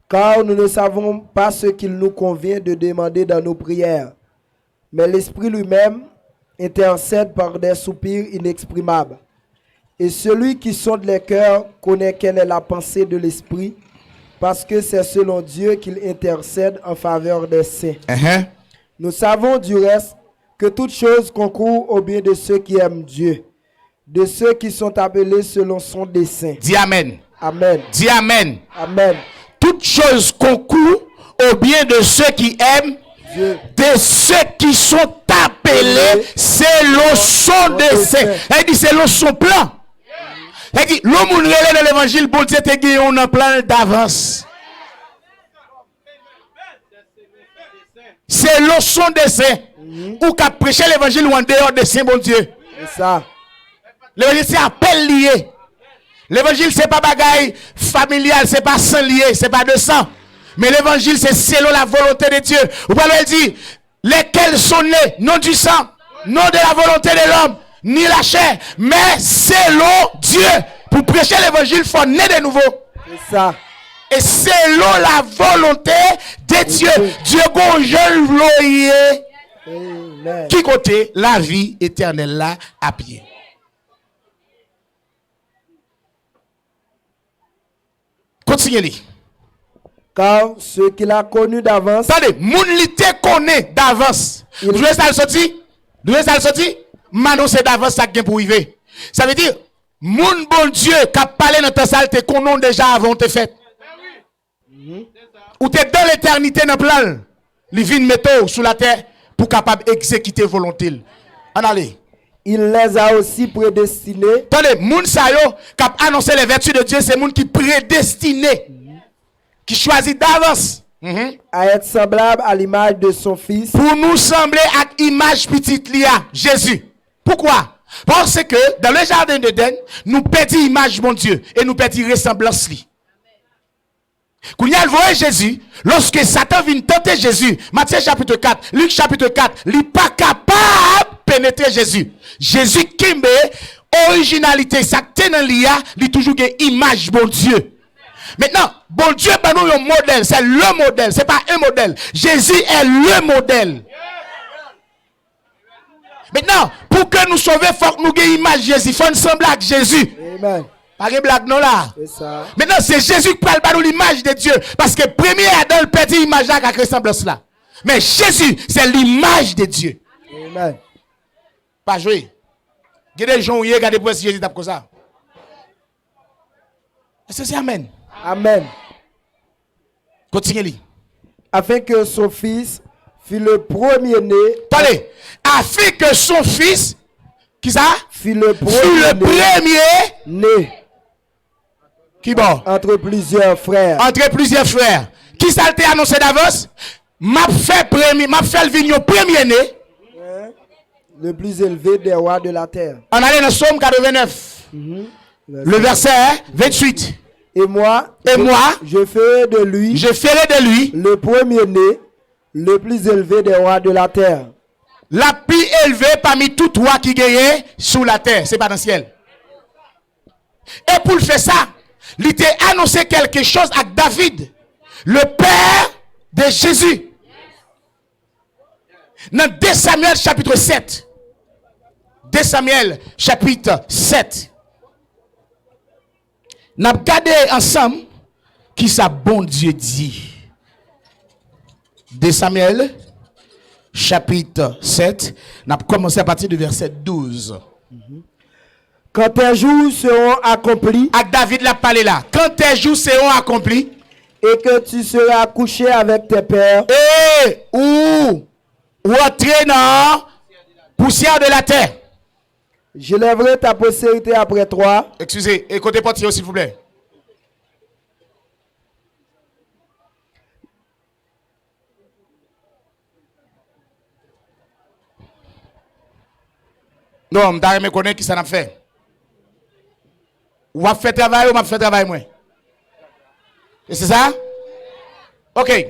car nous ne savons pas ce qu'il nous convient de demander dans nos prières. Mais l'Esprit lui-même intercède par des soupirs inexprimables. Et celui qui sonde les cœurs connaît quelle est la pensée de l'Esprit, parce que c'est selon Dieu qu'il intercède en faveur des saints. Nous savons du reste que toute chose concourt au bien de ceux qui aiment Dieu, de ceux qui sont appelés selon son dessein. Dis Amen. Amen. Dis Amen. Amen. Toute chose concourt au bien de ceux qui aiment Dieu. De ceux qui sont appelés selon son dessein. Elle dit selon son plan. C'est-à-dire, l'homme relève dans l'évangile, bon Dieu te gagné un plan d'avance. C'est leçon de saint. Ou qu'à prêcher l'évangile ou en dehors de saint, bon Dieu. C'est ça. L'évangile, c'est appel lié. L'évangile, c'est pas bagaille familial, c'est pas sang lié, c'est pas de sang. Mais l'évangile, c'est selon la volonté de Dieu. Vous pouvez dire, lesquels sont nés, non du sang, non de la volonté de l'homme, ni la chair, mais selon Dieu. Pour prêcher l'évangile, il faut naître de nouveau. C'est ça. Et selon la volonté de Dieu. Dieu, gonjel vloye. Amen. Qui côté la vie éternelle là à pied. Continuez. Car ce qu'il a connu d'avance, Attendez, moun li te connaît d'avance. Vous voyez ça le sorti? Vous voyez ça le sorti? Maintenant c'est d'avance ça qui est pour arriver. Ça veut dire, moun bon Dieu qui a parlé dans ta salle te connaît déjà avant te fait. Ou t'es dans l'éternité dans le plan. Il vient mettre sous la terre pour capable exécuter volonté. En allez. il les a aussi prédestinés. Attendez, moun sa yo qui a annoncé les vertus de Dieu, c'est moun qui prédestiné. Qui choisit d'avance. À être semblable à l'image de son fils. Pour nous sembler à l'image petite lia, Jésus. Pourquoi? Parce que dans le jardin d'Éden, nous perdons l'image mon Dieu et nous perdons ressemblance li. Quand il y a le Jésus, lorsque Satan vient tenter Jésus, Matthieu chapitre 4, Luc chapitre 4, il n'est pas capable de pénétrer Jésus. Jésus qui est originalité, ça tient dans l'IA, il toujours une image bon Dieu. Maintenant, bon Dieu, ben nous un modèle, c'est le modèle, c'est pas un modèle. Jésus est le modèle. Maintenant, pour que nous sauvions, il faut que nous ayons une image de Jésus, il faut nous sembler avec Jésus. Amen. Pas de blague non là. C'est ça. Maintenant, c'est Jésus qui parle par l'image de Dieu. Parce que premier Adam le petit image avec ressemblance là. Mais Jésus, c'est l'image de Dieu. Amen. Pas jouer. Il y a des gens qui regardent pour Jésus comme ça. Est-ce que c'est Amen? Amen. Continuez. Afin que son fils fût le premier-né. Attendez. Afin que son fils, qui ça? Fut le Fut le premier. né Qui bon? entre plusieurs frères. Entre plusieurs frères. Qui ça a été annoncé d'avance? M'a fait le vignon premier-né. Le plus élevé des rois de la terre. On allait dans Somme 89. Le verset 28. Et moi, je ferai de lui le premier-né, le plus élevé des rois de la terre. La plus élevée parmi tous rois qui gagnent sous la terre. C'est pas dans le ciel. Et pour faire ça, il était annoncé quelque chose à David, le père de Jésus. Dans 2 Samuel chapitre 7. 2 Samuel chapitre 7. Nous avons regardé ensemble qui ça bon Dieu dit. 2 Samuel chapitre 7. Nous avons commencé à partir du verset 12. Quand tes jours seront accomplis, À David l'a parlé là. Quand tes jours seront accomplis, et que tu seras couché avec tes pères, et ou entrer dans poussière de la terre. je lèverai ta postérité après toi, Excusez, écoutez pas s'il vous plaît. Non, je ne connais pas qui ça n'a fait. Ou m'a fait travail ou m'a fait travail moi. Et c'est ça? Ok.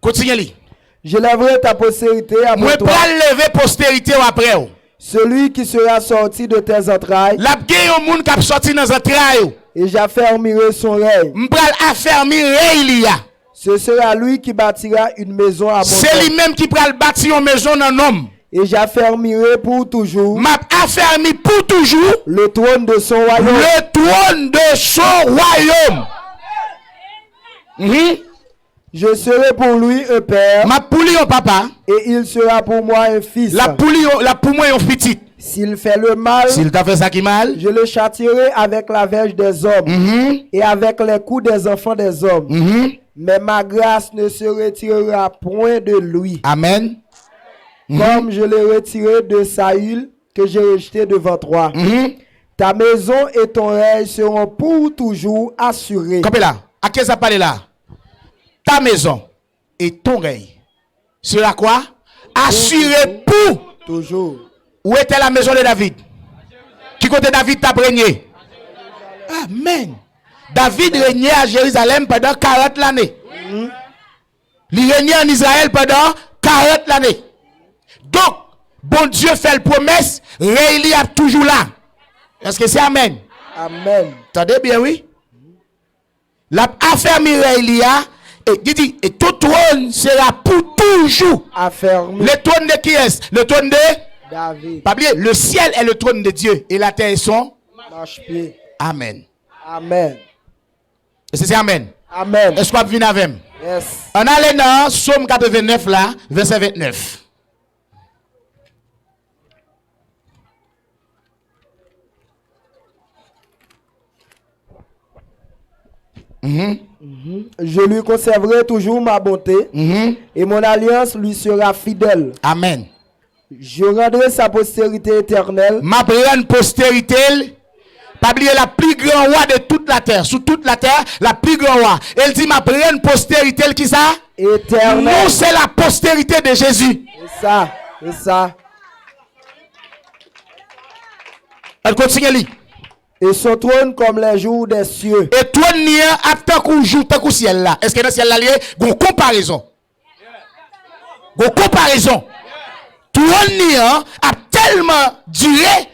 Continuez. je lèverai ta postérité Moi, après pour toi. lever postérité après. Celui qui sera sorti de tes entrailles, La gueule au monde qui a sorti dans un trail. et j'affermirai son règne. M'pral affermir il y a. Ce sera lui qui bâtira une maison à C'est lui-même qui pral bâtir une maison dans homme. et j'affermirai pour toujours M'a affermi pour toujours le trône de son royaume. le trône de son royaume. Je serai pour lui un père, Ma pouli au papa, et il sera pour moi un fils. la pouli la pour moi un petit. S'il fait le mal, S'il t'a fait ça qui mal, je le châtierai avec la verge des hommes et avec les coups des enfants des hommes. Mais ma grâce ne se retirera point de lui, Amen. comme je l'ai retiré de Saül que j'ai rejeté devant toi. Ta maison et ton règne seront pour toujours assurés. Campez là. À qui ça parle là? Ta maison et ton règne sera quoi? Assuré pour. Toujours. Où était la maison de David? Qui côté David t'a régné? Amen. David régnait à Jérusalem pendant 40 années. Il régnait en Israël pendant 40 années. Donc, bon Dieu fait la promesse, il est toujours là. Est-ce que c'est Amen? Amen. Attendez bien, oui? La affermi Elia et dit, et tout trône sera pour toujours. Affermi. Le trône de qui est? Le trône de David. Pas oublier, le ciel est le trône de Dieu et la terre est son Marche-pied. Amen. Amen. Est-ce que c'est Amen? Amen. Est-ce qu'on va venir avec? Yes. On allait dans Psaume 89 là, verset 29. Je lui conserverai toujours ma bonté et mon alliance lui sera fidèle. Amen. Je rendrai sa postérité éternelle. Ma grande postérité, pas oublier la plus grande roi de toute la terre, sous toute la terre, la plus grande roi. Elle dit ma grande postérité, qui ça? Éternelle. Nous, c'est la postérité de Jésus. C'est ça. C'est ça. Elle continue li. Et son trône comme les jours des cieux. Et toi, ni a tant qu'on joue, tant qu'on ciel là. Est-ce que dans le ciel là, il y a une comparaison? Une comparaison. Toi, ni a tellement duré,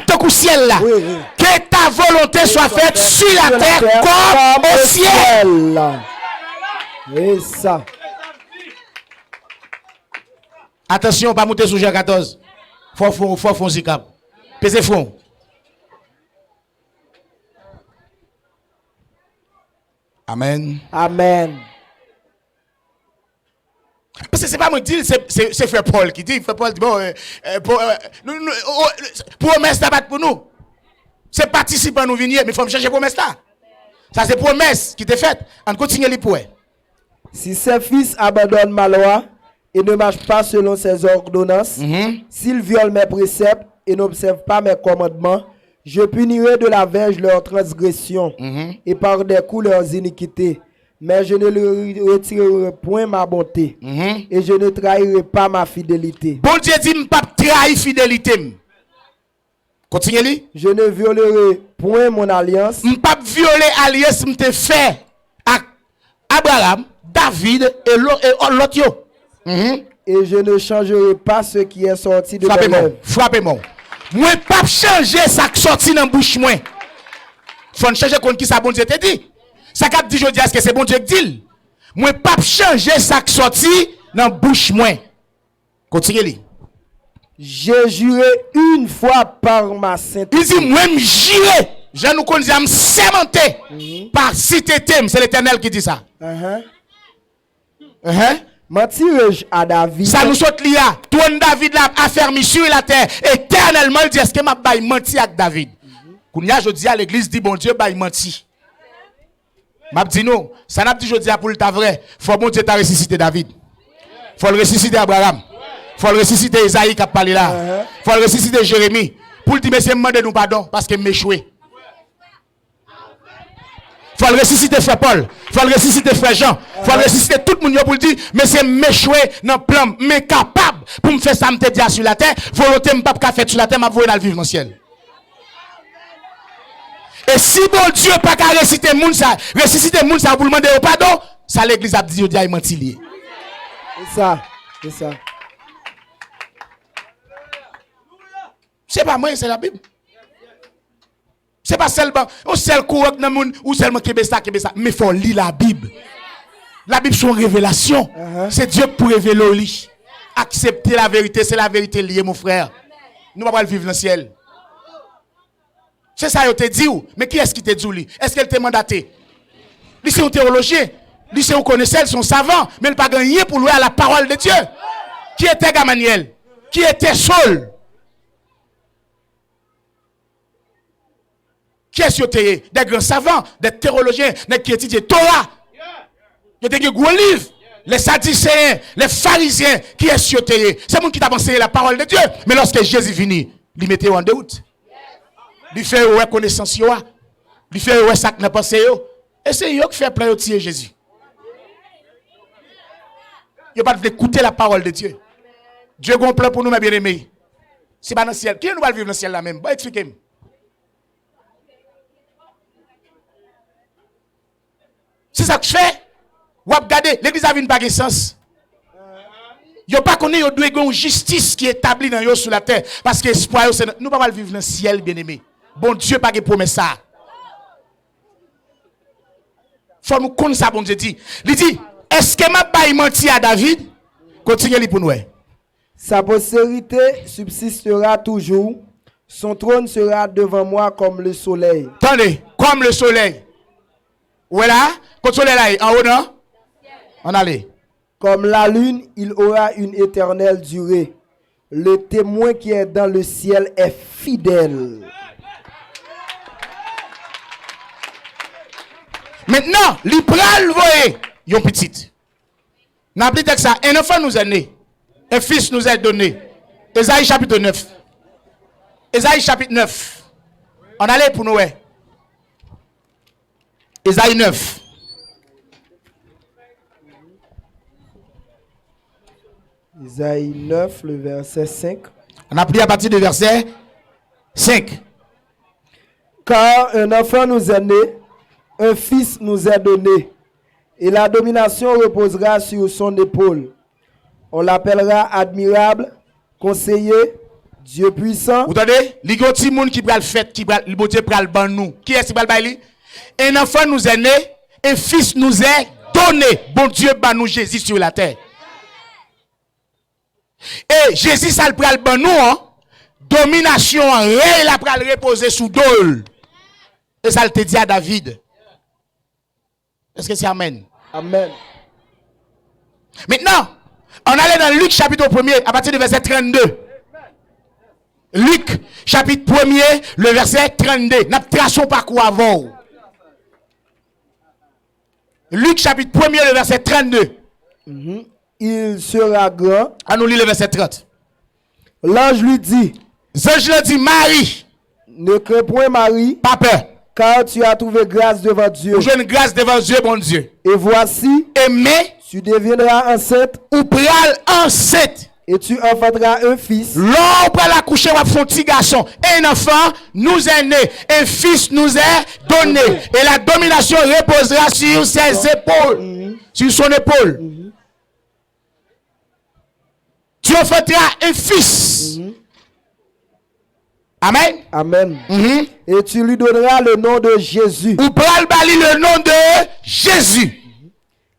tant qu'on ciel là. Oui, oui. Que ta volonté soit faite sur la terre comme au ciel. Et ça. Attention, pas monter sur Jean 14. Faut fond zikab. Pesez fond. Amen. Amen. Parce que c'est pas moi qui dis, c'est Frère Paul qui dit. Frère Paul dit, bon, promesse là pour nous. C'est participant nous venir, mais il faut me chercher promesse là. Ça c'est promesse qui t'est faite. On continue les points. Si ses fils abandonnent ma loi et ne marchent pas selon ses ordonnances, s'ils violent mes préceptes et n'observent pas mes commandements, je punirai de la verge leurs transgressions et par des coups leurs iniquités. Mais je ne leur retirerai point ma bonté et je ne trahirai pas ma fidélité. Bon Dieu dit, je ne pas trahir fidélité. Continuez. Je ne violerai point mon alliance. Je ne pas violer alliance que je fait avec Abraham, David et l'autre. Et je ne changerai pas ce qui est sorti de mes lèvres. Frappez-moi. Moi, pas changer ça qui sorti dans la bouche. Moi, faut changer contre qui ça bon Dieu te dit. Ça qu'a dit, je dis, est-ce que c'est bon Dieu qui dit? Moi, pas changer ça qui sorti dans la bouche. Moi, continuez. J'ai juré une fois par ma sainteté. Il dit, moi, je jure. Je nous connais, je me sémenté par cité thème. C'est l'Éternel qui dit ça. Mentirai-je à David? Ça nous saute là. Toi, David l'a affermi sur la terre. Éternellement, il dit, est-ce que m'a bail menti avec David? Kounya, je dis à l'église, dit, bon Dieu, bail menti. M'a dit non. Ça n'a pas dit, je dis à pour le vrai. Faut bon Dieu t'a ressuscité David. Faut le ressusciter Abraham. Faut le ressusciter Isaïe qui a parlé là. Faut le ressusciter Jérémie. Pour le dire, mais c'est demander nous pardon parce que m'échoué. Faut le ressusciter Frère Paul. Faut le ressusciter Frère Jean. Faut le ressusciter tout le monde pour le dire, mais c'est m'échoué dans le plan, mais capable pour me faire ça, me te dire sur la terre. Volonté me pas faire sur la terre, m'a voué dans le vivre dans le ciel. Et si bon Dieu pas qu'à ressusciter moun ça pour demander pardon, ça l'église a dit il menti lié. C'est ça. C'est ça. C'est pas moi, c'est la Bible. C'est pas seulement ou seul courant dans monde ou seulement kebe ça, mais faut lire la Bible. La Bible c'est une révélation. C'est Dieu pour révéler au lit. Accepter la vérité, c'est la vérité liée mon frère. Nous pas vivre dans le ciel. C'est ça yo te dit ou, mais qui est-ce qui te dit? Est-ce qu'elle t'a mandaté? Lui c'est un théologien, lui c'est un connaisseur, son savant, mais il pas gagné pour lui à la parole de Dieu. Qui était Gamaliel? Qui était Saul? Qui est-ce que des grands savants, des théologiens, qui étudient Torah? Il y a des gros livres. Les sadducéens, les pharisiens, qui est-ce que c'est le monde qui t'a enseigné la parole de Dieu. Mais lorsque Jésus venu, il mettait en doute. lui fait ouais connaissance yo, lui fait ouais ça que n'a pensé yo. Et c'est yo qui fait plein de tirer Jésus. Yo pas d'écouter la parole de Dieu. Dieu a un plan pour nous mes bien-aimés. C'est pas dans le ciel. Qui nous va vivre dans le ciel là même? Bon expliquez-moi. C'est ça que je fais. Ou regardez, l'église a vu pas de sens. Yo pas connaît yo doit une justice qui est établie dans yo sur la terre parce que espoir c'est nous pas vivre dans le ciel bien-aimé. Bon Dieu pas de promesse ça. Faut nous connaître ça bon Dieu dit. Il dit est-ce que m'a pas menti à David? Continuez pour nous. Sa postérité subsistera toujours. Son trône sera devant moi comme le soleil. Attendez, comme le soleil. Où est là? Quand le soleil là, en haut non? On allait. Comme la lune, il aura une éternelle durée. Le témoin qui est dans le ciel est fidèle. Maintenant, li pral voye yon petit. N'oublie que ça, un enfant nous est né. Un fils nous est donné. Ésaïe chapitre 9. Ésaïe chapitre 9. On allait pour nous. Ésaïe 9. Isaïe 9, le verset 5. On a pris à partir du verset 5. Car un enfant nous est né, un fils nous est donné, et la domination reposera sur son épaule. On l'appellera admirable, conseiller, Dieu puissant. Vous entendez? Il y a un petit monde qui pral fait, qui pral, le bon Dieu pral ban nous. Qui est-ce qui pral bailler? Un enfant nous est né, un fils nous est donné. Bon Dieu ban nous Jésus sur la terre. Et Jésus ça le pral ban nous, hein? Domination, il a pral reposer sous dol. Et ça le te dit à David. Est-ce que c'est Amen? Amen. Maintenant, on allait dans Luc chapitre 1er à partir du verset 32. Luc chapitre 1er, le verset 32. N'a traçons pas quoi avant. Luc chapitre 1er, le verset 32. Il sera grand. On nous lit le verset 30. L'ange lui dit, L'ange lui dit, Marie, ne crains point Marie, pas peur. car tu as trouvé grâce devant Dieu. Vous jouez une grâce devant Dieu, bon Dieu. Et voici, Aimé, tu deviendras enceinte, ou pral enceinte. et tu enfanteras un fils. L'homme pral accoucher ou un petit garçon. Un enfant nous est né. Un fils nous est donné. Et la domination reposera sur ses épaules. Sur son épaule. Tu enfanteras un fils. Amen. Amen. Et tu lui donneras le nom de Jésus. Ou pral bali le nom de Jésus.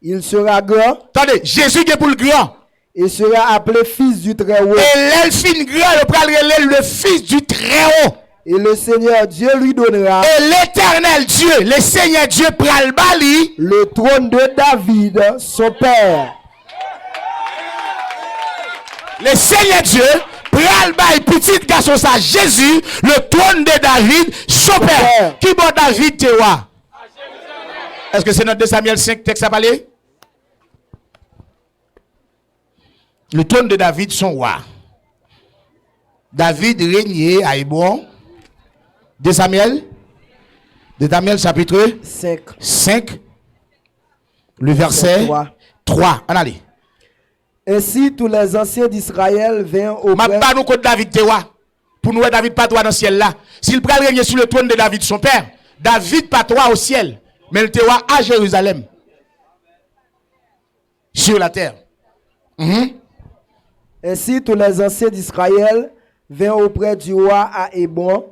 Il sera grand. Attendez, Jésus est pour le grand. Et sera appelé fils du Très-Haut. Et l'elfine grand, le pral relève le fils du Très-Haut. Et le Seigneur Dieu lui donnera Et l'éternel Dieu, le Seigneur Dieu pral bali le trône de David, son père. le Seigneur Dieu pral bali petit garçon ça Jésus, le trône de David, son père. Qui bon David te wa? Est-ce que c'est notre 2 Samuel 5 texte à parler? Le trône de David, son roi. David régnait à Hébron. 2 Samuel chapitre 5. Le verset 3. On allez. Ainsi tous les anciens d'Israël vinrent au Ma pas nous contre David Tewa. Pour nous David pas droit dans le ciel là. S'il pral régner sur le trône de David son père, David pas droit au ciel, mais le Tewa à Jérusalem. Sur la terre. Ainsi tous les anciens d'Israël vinrent auprès du roi à Hébron.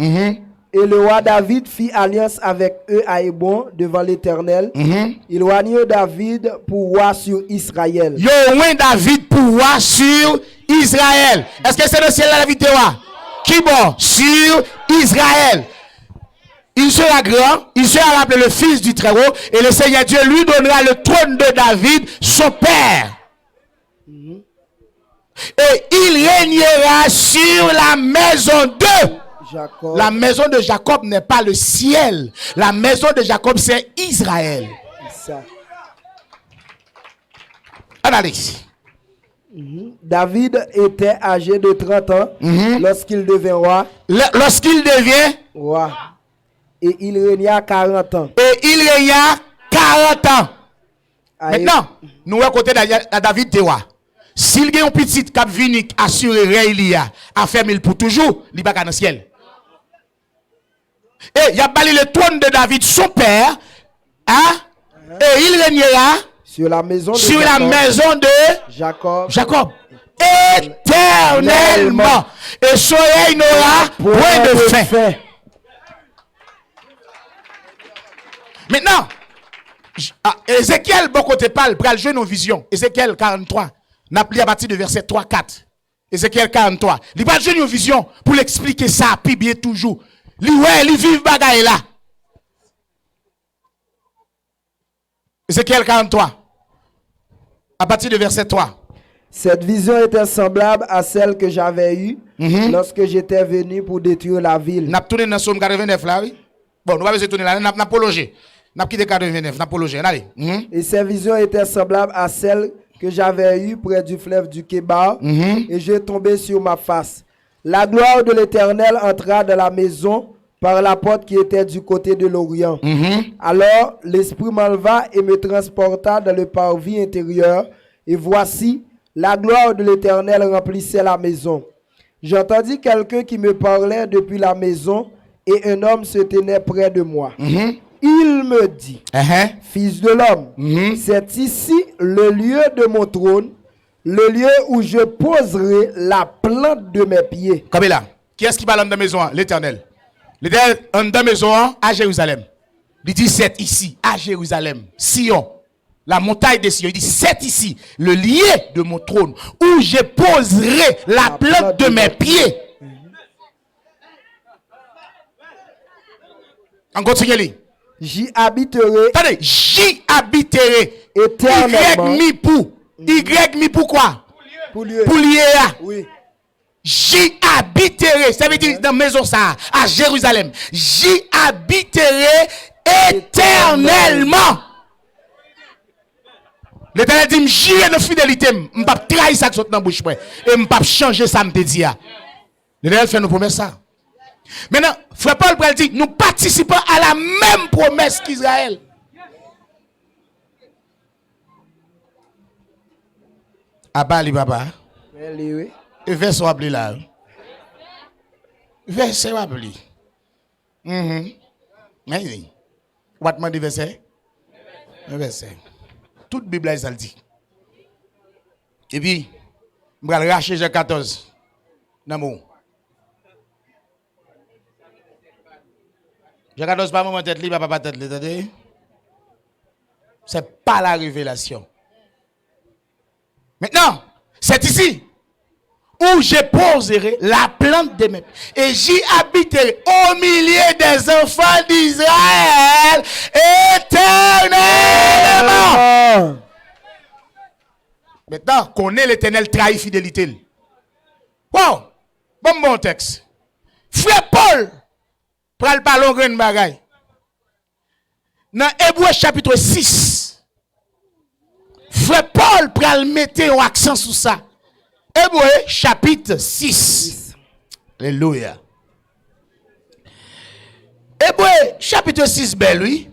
Et le roi David fit alliance avec eux à Hébron devant l'Éternel. Il oignit David pour roi sur Israël. Yo oint David pour roi sur Israël. Est-ce que c'est le ciel là David te roi? Qui bon? Sur Israël. Il sera grand, il sera rappelé le fils du Très-Haut, et le Seigneur Dieu lui donnera le trône de David, son père. Et il régnera sur la maison de Jacob. La maison de Jacob n'est pas le ciel. La maison de Jacob, c'est Israël. Ça. Analyse. David était âgé de 30 ans lorsqu'il devint roi. Lorsqu'il devient roi. Et il régna 40 ans. Et il régna 40 ans. Aïe. Maintenant, nous à côté de David Tewa. S'il y a un petit cap vini assuré Réilia à faire mille pour toujours, il va dans le ciel. Et il a bali le trône de David, son père, hein? Et il régnera Sur la maison de Jacob. Jacob. Éternellement. Et soleil n'aura point de fin. Maintenant, Ézéchiel, bon côté parle, pral jouer nos visions. Ézéchiel 43. N'a pris à partir de verset 3-4. Ézéchiel 43. Il va jouer nos visions pour l'expliquer ça, puis bien toujours. Il vive bagaille là. Ézéchiel 43. À partir de verset 3. Cette vision était semblable à celle que j'avais eue lorsque j'étais venu pour détruire la ville. N'a tourné dans Somme 89 là, oui. Bon, nous va pas tourner là, n'a prolongé. N'a quitté 89, n'a prolongé. Allez. Et ces visions étaient semblables à celles que j'avais eues près du fleuve du Kébar. Et je tombé sur ma face. La gloire de l'Éternel entra dans la maison par la porte qui était du côté de l'Orient. Alors l'Esprit m'enleva et me transporta dans le parvis intérieur. Et voici, la gloire de l'Éternel remplissait la maison. J'entendis quelqu'un qui me parlait depuis la maison et un homme se tenait près de moi. Il me dit, Fils de l'homme, c'est ici le lieu de mon trône, le lieu où je poserai la plante de mes pieds. Comme là, qui est-ce qui parle dans la maison? L'Éternel. L'Éternel en dans la maison à Jérusalem. Il dit c'est ici, à Jérusalem, Sion, la montagne de Sion. Il dit c'est ici, le lieu de mon trône, où je poserai la plante de mes pieds. On continue. J'y habiterai. Attendez, j'y habiterai. Éternellement. Y mi pour quoi? Pour lieu. Pour lier là. Oui. J'y habiterai. Ça veut dire dans la maison ça, à Jérusalem. J'y habiterai éternellement. L'Éternel dit, j'irai de fidélité. Je ne vais pas trahir ça dans la bouche. Et je ne vais pas changer ça, je te dis. L'Éternel fait nos promesses ça. Maintenant, Frère Paul dit, nous participons à la même promesse qu'Israël. Abali Baba. Oui. Et verset appelé là. Verset appelé. Oui. What m'a dit verset? Verset. Toute Bible ça le dit. Et puis, je vais racheter Jean 14. D'amour. Jean 14 pas mon tête libre, pas tête libre, attendez. C'est pas la révélation. Maintenant, c'est ici où je poserai la plante de mes pieds et j'y habiterai au milieu des enfants d'Israël éternellement. Maintenant, connaît l'Éternel trahit fidélité. Wow! Bon texte. Frère Paul, pral parlons grand bagay. Dans Hébreux chapitre 6, Frère Paul pral mettre un accent sur ça. Hébreux chapitre 6. Alléluia. Hébreux chapitre 6, belle, oui.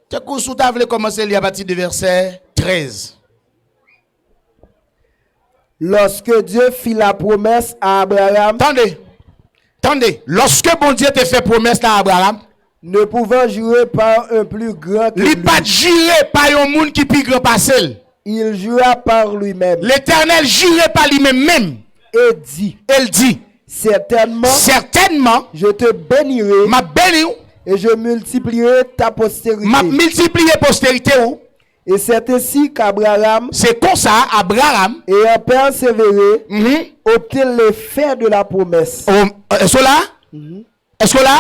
Tu coup sous ta voulez commencer à partir du verset 13. Lorsque Dieu fit la promesse à Abraham, Attendez, lorsque bon Dieu te fait promesse à Abraham, ne pouvant jurer par un plus grand que lui, il pas juré par un monde qui plus grand passel. il jura par lui-même L'Éternel jurait par lui-même et dit, elle dit, certainement, je te bénirai m'a béni, et je multiplierai ta postérité. m'a multiplié postérité ou. Et c'est ainsi qu'Abraham, C'est comme ça, Abraham, ayant persévéré, obtint l'effet de la promesse. Est-ce que là? Est-ce que là?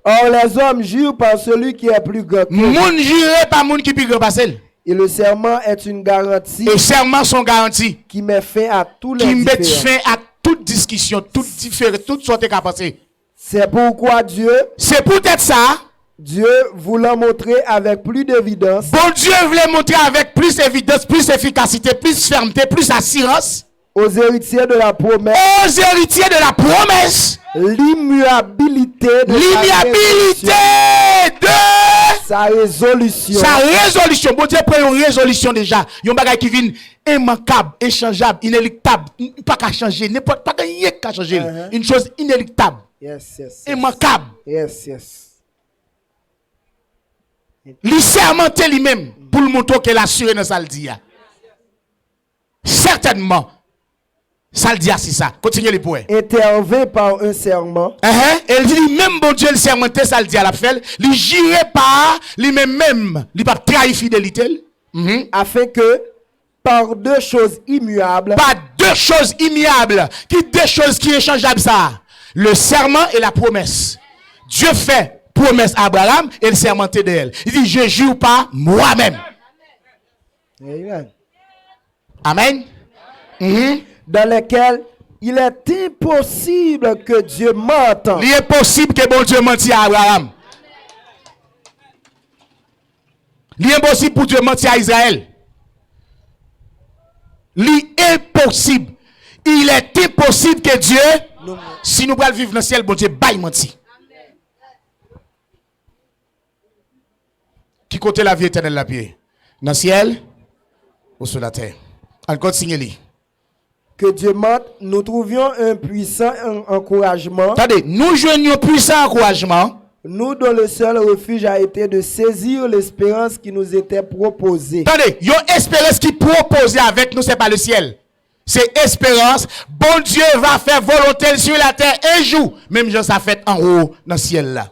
Or, les hommes jurent par celui qui est plus grand qu'eux. Moun juré par moun qui plus grand passel. Et le serment est une garantie Et serment sont garantis. qui met fin à tous les Qui met différends. fin à toute discussion, toute différence, toute sorte de capacité. C'est pourquoi Dieu, C'est peut-être ça. Dieu voulant montrer avec plus d'évidence Bon Dieu voulait montrer avec plus d'évidence, plus d'efficacité, plus de fermeté, plus d'assurance. aux héritiers de la promesse, aux héritiers de la promesse, l'immuabilité de l'immuabilité de sa résolution. sa résolution. Bon Dieu prend une résolution déjà. Yon bagay qui vient immanquable, échangeable, inéluctable, pas qu'à changer, n'importe pas rien qu'à changer. Une chose inéluctable, Yes, yes. immanquable. Yes, yes. Li sermenté lui-même pour le montrer qu'elle a assuré dans sa dit. Certainement. Ça le dit c'est ça. Continuez les points. Intervé par un serment, Elle dit même bon Dieu le sermenté ça le dit à la fait. Il juré par lui-même, il pas trahir fidélité. afin que, par deux choses immuables, Pas deux choses immuables, qui deux choses qui échangeables ça. Le serment et la promesse. Dieu fait promesse à Abraham et le sermenté d'elle. Il dit je jure pas moi-même. Amen. Amen. Dans lesquels il est impossible que Dieu mente. Il est possible que bon Dieu mentir à Abraham. Il est impossible pour Dieu mentir à Israël. Il est impossible. Il est impossible que Dieu, si nous voulons vivre dans le ciel, bon Dieu, baille mentir. Qui côté la vie éternelle la pied? Dans le ciel ou sur la terre? On continue. Que Dieu mente, nous trouvions un puissant encouragement, Attendez, nous joignons puissant encouragement. nous dont le seul refuge a été de saisir l'espérance qui nous était proposée. Attendez, yon espérance qui propose avec nous, c'est pas le ciel. C'est espérance. Bon Dieu va faire volonté sur la terre un jour. Même Jean ça fait en haut dans le ciel là.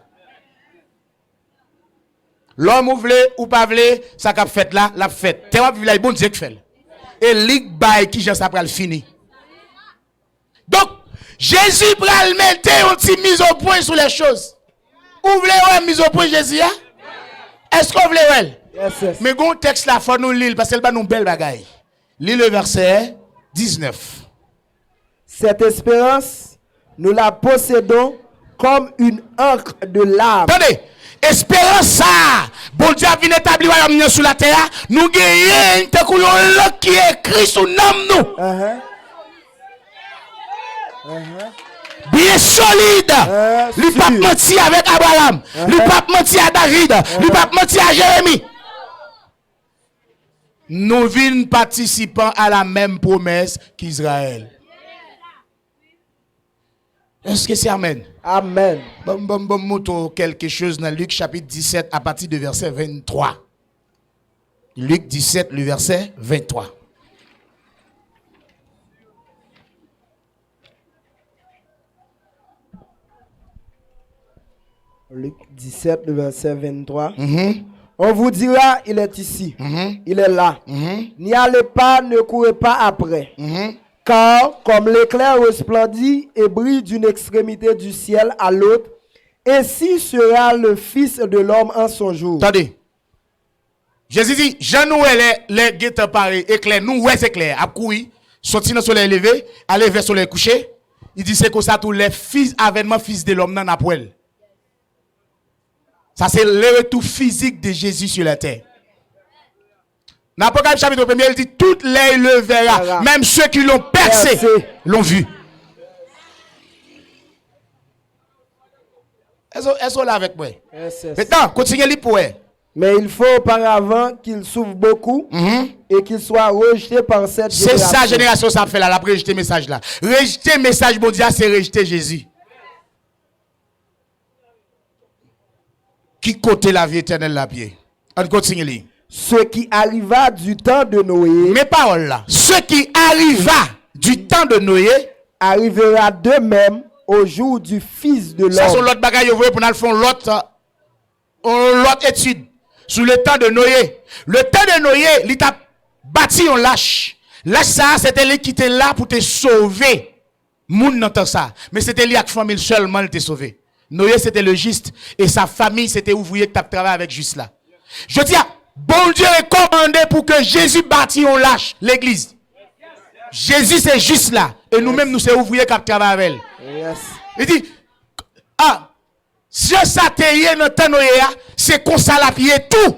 L'homme ou vle ou pas vle, ça qu'a fait là, l'a fait. T'es pas vivre bon Dieu qui fait. Et lig bay qui Jean ça pral fini. Donc, Jésus pral mettre un petit mise au point sur les choses. Ou vle ouais mise au point Jésus hein? Est-ce qu'on vle ouais? Yes, yes. Mais gon texte là faut nous lire parce qu'elle va nous belle bagaille. Lis le verset 19. Cette espérance, nous la possédons comme une encre de l'âme. Attendez, espérance ça. Bon Dieu a venu établir royaume sur la terre. Nous gagnons te couillon l'autre qui est écrit sous nom nous. Bien solide. Le pape menti avec Abraham. Le pape menti à David. Le pape menti à Jérémie. Nous venons participants à la même promesse qu'Israël. Est-ce que c'est Amen? Amen. Bon, moto quelque chose dans Luc chapitre 17 à partir du verset 23. Luc 17, le verset 23. Luc 17, le verset 23. On vous dira, il est ici, il est là. N'y allez pas, ne courez pas après. Car comme l'éclair resplendit et brille d'une extrémité du ciel à l'autre, ainsi sera le Fils de l'homme en son jour. Attendez. Jésus dit, Jean nous les guettes pareil, éclair, nous ouais c'est clair, à courir, sortir dans le soleil levé, aller vers le soleil couché. Il dit c'est comme ça tous les fils avènement fils de l'homme dans la poêle. Ça c'est le retour physique de Jésus sur la terre. Dans l'Apocalypse chapitre 1, il dit toutes les le verra, même ceux qui l'ont percé l'ont vu. Est-ce qu'on là avec moi? Maintenant, continuez les poèmes. Mais il faut auparavant qu'il souffre beaucoup et qu'il soit rejeté par cette génération. C'est sa génération, ça fait là, la rejeter message là. Rejeter message, bon Dieu, c'est rejeter Jésus. Qui côté la vie éternelle la pied? On continue. Ce qui arriva du temps de Noé. Mes paroles là. Ce qui arriva du temps de Noé arrivera de même au jour du Fils de l'homme. Ça sont l'autre bagaille, vous voyez, pour nous faire l'autre étude. Sous le temps de Noé. Le temps de Noé, il t'a bâti un lâche. Lâche ça, c'était lui qui était là pour te sauver. Moun n'entend ça. Mais c'était lui avec famille seulement, il t'a sauvé. Noé, c'était le juste. Et sa famille, c'était ouvrier qui t'a travaillé avec juste là. Je dis, bon Dieu est commandé pour que Jésus bâtit un lâche, l'église. Jésus, c'est juste là. Et nous-mêmes, nous, c'est ouvriers qui travaillent avec elle. Il dit, si ça t'est dans temps Noé, c'est qu'on s'alapie tout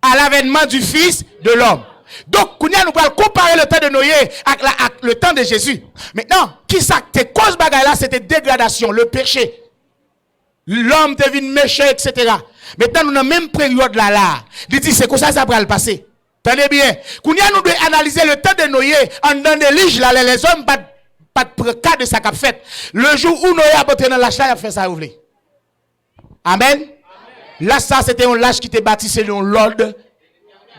à l'avènement du Fils de l'homme. Donc, Kounia nous allons comparer le temps de Noé avec le temps de Jésus. Maintenant, qui ça te cause bagaille là, c'était dégradation, le péché. L'homme devient méchant, etc. Maintenant, nous dans la même période là. Il dit, c'est comme ça va le passer. Tenez bien. Kounia nous devons analyser le temps de Noé en dans des liges là, les hommes pas de cas de ça qu'a fait. Le jour où Noé a monté dans l'âge là, il a fait ça ouvrir. Amen. Là, ça, c'était un lâche qui était bâti selon l'ordre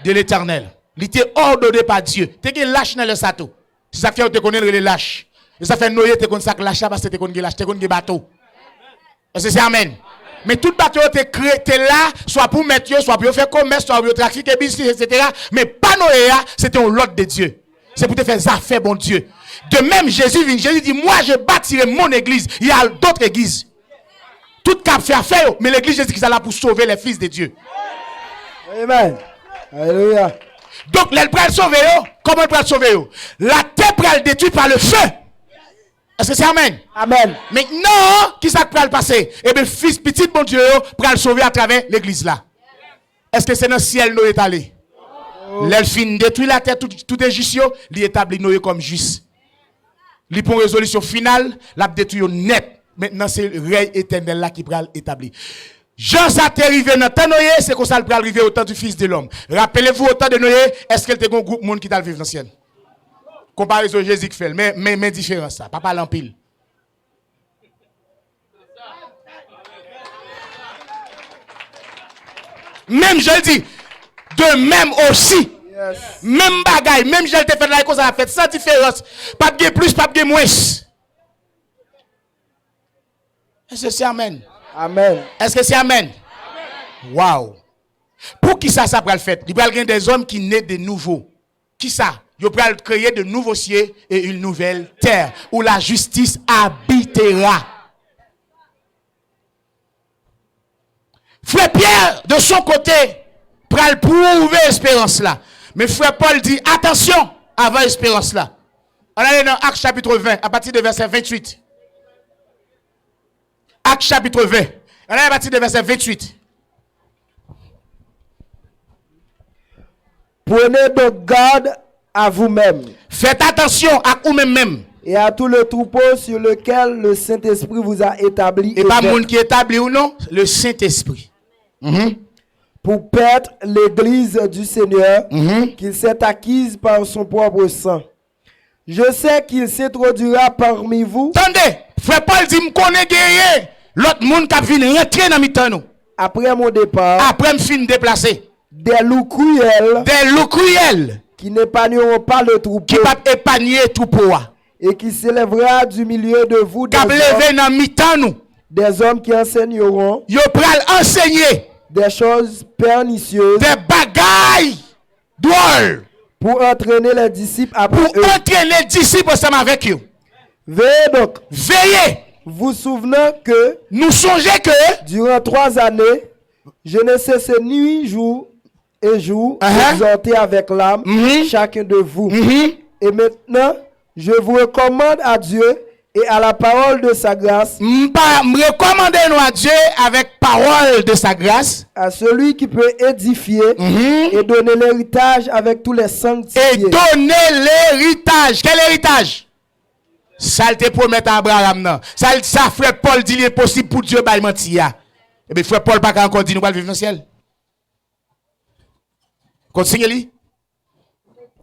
de l'Éternel. Il était ordonné par Dieu. Tu es lâche dans le sato. Si ça fait, tu connais les lâches. Et ça fait Noé, tu connais ça que lâche parce que tu connais lâche, tu connais bateau. Est-ce que c'est amen? Mais tout bateau, tu es là, soit pour mettre, soit pour faire commerce, soit pour trafiquer, business, etc. Mais pas Noé, c'était un l'ordre de Dieu. C'est pour te faire affaires, bon Dieu. De même, Jésus vient, Jésus dit, moi, je bâtirai mon église. Il y a d'autres églises. Tout cap fait affaire, mais l'église Jésus qui est là pour sauver les fils de Dieu. Amen. Alléluia. Donc, elle peut le sauver. Comment elle peut le sauver? La terre peut le détruire par le feu. Est-ce que c'est amen? Amen. Maintenant, qui ça peut le passer? Eh bien, fils petit, bon Dieu, peut le sauver à travers l'église là. Est-ce que c'est dans le ciel nous est allé? L'elfine détruit la terre, tout est juste, il établit Noé comme juste. Il prend une résolution finale, la détruit net. Maintenant, c'est le règne éternel là qui peut l'établir. Jean ça t'est arrivé dans le temps de Noé, c'est comme ça qu'il peut arriver au temps du Fils de l'homme. Rappelez-vous au temps de Noé, est-ce qu'il y a un groupe de monde qui t'a vivre dans le ciel? Comparaison à Jésus qui fait, mais différence ça, pas l'empile. Même je le dis, de même aussi. Yes. Même bagaille, même je le fait là, ça a fait sans différence. Pas de plus, pas de moins. Est-ce que c'est amen? Amen. Est-ce que c'est amen? Waouh. Pour qui ça va le faire? Il va y avoir des hommes qui naissent de nouveau. Qui ça? Il va créer de nouveaux cieux et une nouvelle terre où la justice habitera. Frère Pierre, de son côté, pral prouver l'espérance là. Mais frère Paul dit, attention, avant l'espérance là. On est dans Actes chapitre 20, à partir de verset 28. Actes chapitre 20. On est à partir de verset 28. Prenez donc garde à vous-même. Faites attention à vous-même. Et à tout le troupeau sur lequel le Saint-Esprit vous a établi. Et pas le monde qui est établi ou non, le Saint-Esprit. Pour perdre l'église du Seigneur qu'il s'est acquise par son propre sang. Je sais qu'il s'introduira parmi vous. Attendez, frère Paul dit, me connaît guerrier. L'autre monde qui vient rentrer dans mi-temps nous. Après mon départ. Après me fin déplacer. Des loups cruels. Des loups cruels. Qui n'épargneront pas le troupeau. Qui va épargner le troupeau. Et qui s'élèvera du milieu de vous. Qui va lever dans mi-temps nous. Des hommes qui enseigneront. Ils vont enseigner. Des choses pernicieuses. Des bagailles drôles. Pour entraîner les disciples après eux. Pour entraîner les disciples ensemble avec eux. Veillez donc. Veillez. Vous souvenez que. Nous songez que. Durant 3 années, je ne cessais nuit, jour et jour d'exhorter avec l'âme chacun de vous. Et maintenant, je vous recommande à Dieu et à la parole de sa grâce. Me recommander nous à Dieu avec parole de sa grâce. À celui qui peut édifier et donner l'héritage avec tous les sanctifiés. Et donner l'héritage. Quel héritage? Ça te promet à Abraham. Ça frère Paul dit il est possible pour Dieu de mentir. Et bien frère Paul pas encore dit nous allons vivre dans le ciel. Continue.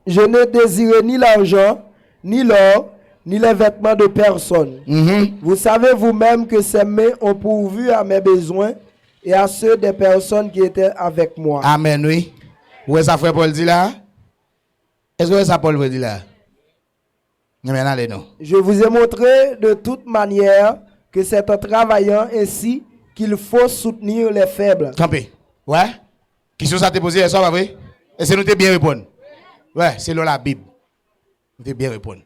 Je ne désire ni l'argent, ni l'or, ni les vêtements de personne. Vous savez vous-même que ces mains ont pourvu à mes besoins et à ceux des personnes qui étaient avec moi. Amen, oui. Où est-ce que frère Paul dit là? Est-ce que ça Paul veut dire là? Allez, non. Je vous ai montré de toute manière que c'est en travaillant ainsi qu'il faut soutenir les faibles. Campé. Ouais? Question ça t'est posé, ça va vrai? Et c'est nous te bien répondre. Ouais, c'est là la Bible. Nous te bien répondre.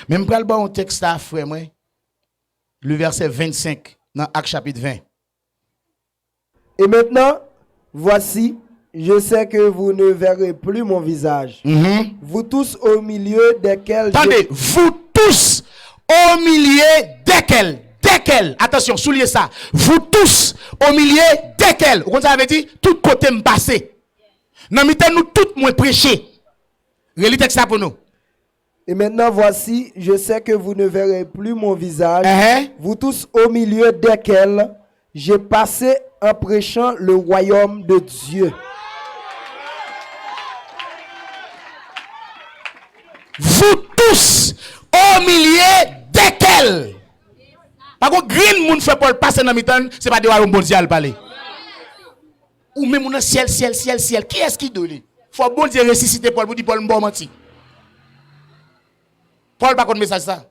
Même pour le bon texte là, frère, moi, le verset 25 dans Actes chapitre 20. Et maintenant, voici, je sais que vous ne verrez plus mon visage. Vous tous au milieu desquels... Attendez, vous tous au milieu desquels, attention, soulignez ça. Vous tous au milieu desquels, vous avez dit, tout côté me passer. Dans mi-temps, nous tous moins prêcher. Relis texte ça pour nous. Et maintenant, voici, je sais que vous ne verrez plus mon visage, vous tous au milieu desquels j'ai passé en prêchant le royaume de Dieu. Vous tous au milieu desquels. Par contre, green moun fait Paul passer dans mi-temps, c'est pas de royaume bon Dieu à parler. Ou même dans ciel. Qui est-ce qui donne? Faut bon Dieu ressusciter Paul pour dire Paul m'bon menti. Paul pas contre message ça.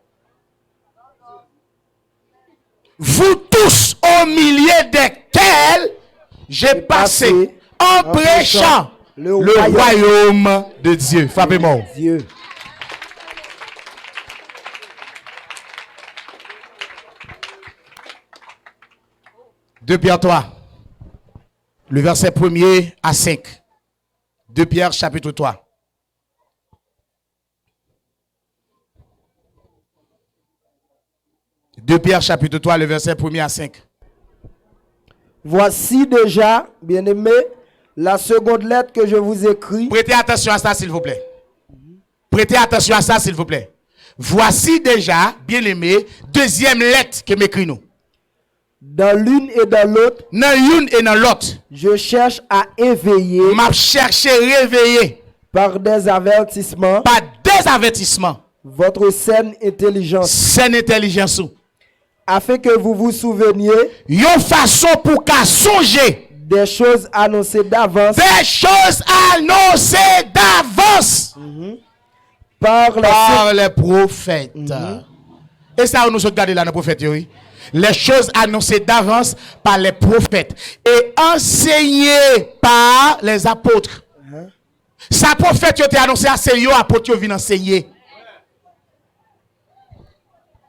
Vous tous au milieu desquels j'ai passé en prêchant le royaume de Dieu. Frappez-moi. Dieu. Deux Pierre 3, le verset 1er à 5. 2 Pierre chapitre 3. Deux Pierre chapitre 3, le verset 1er à 5. Voici déjà, bien-aimés, la seconde lettre que je vous écris. Prêtez attention à ça, s'il vous plaît. Prêtez attention à ça, s'il vous plaît. Voici déjà, bien-aimé, deuxième lettre que m'écrit nous. Dans l'une et dans l'autre, Dans l'une et dans l'autre, je cherche à éveiller m'a cherché réveiller par des avertissements par des avertissements, votre saine intelligence, saine intelligence, afin que vous vous souveniez yon façon pour qu'à songer des choses annoncées d'avance des choses annoncées d'avance par les prophètes. Et ça, nous sommes gardés là dans les prophètes, oui. Les choses annoncées d'avance par les prophètes et enseignées par les apôtres. Sa prophète qui a annoncé à ces apôtres qui viennent enseigner.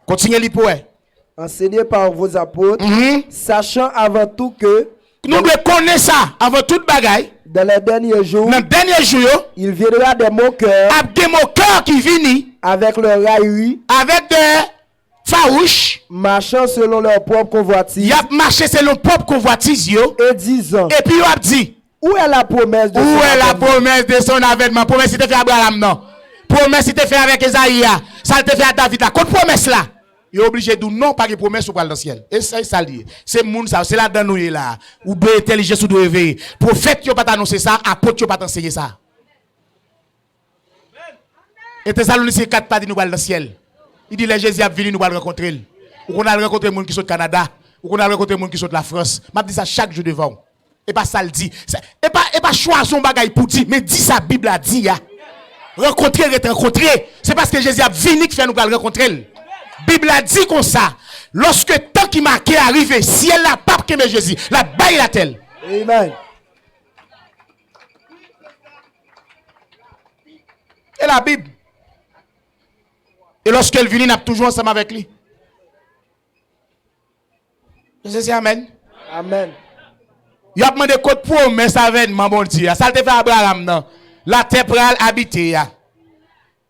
Continuez les poètes. enseigné par vos apôtres, sachant avant tout que nous devons connaître ça avant toute bagaille. dans les derniers jours, Dans les derniers jours, il viendra des moqueurs il y a des moqueurs qui viennent avec leur raillerie, avec des farouches. marchant selon leur propre convoitise, Il a marché selon propre convoitise yo, et disant, et puis il a dit où est la promesse de où son est la avènement? promesse de son avènement? Promesse c'était fait Abraham non. Promesse c'était fait avec Esaïe, ça c'était fait à David là. Contre promesse là, il est obligé de dire non pas de promesse ou pas dans le ciel. Et ça lié. C'est moun ça, c'est là dans nous là. Ou de intelligence ou de réveil. Prophète qui pas annoncer ça, apôtre qui pas enseigner ça. Et Thessaloniciens 4 pas dit nous aller dans le ciel. Il dit les Jésus a venu nous aller rencontrer. Ou qu'on a rencontré des gens qui sont du Canada, ou qu'on a rencontré des gens qui sont de la France. M'a dit ça chaque jour devant. Et pas ça le dit. Et pas choisir son bagage pour dire, mais dit ça Bible a dit ya. Rencontrer et rencontrer, c'est parce que Jésus a venu qui fait nous aller rencontrer. Bible a dit comme ça. Lorsque tant qui marqué arrivé, si elle n'a pas que Jésus, la baille la telle. Amen. Et la Bible. Et lorsqu'elle vient, n'a toujours ensemble avec lui. Jésus amen. Amen. Il a demandé quoi de promesse avec mon bon Dieu. Ça te fait Abraham non. La terre pral habiter ya.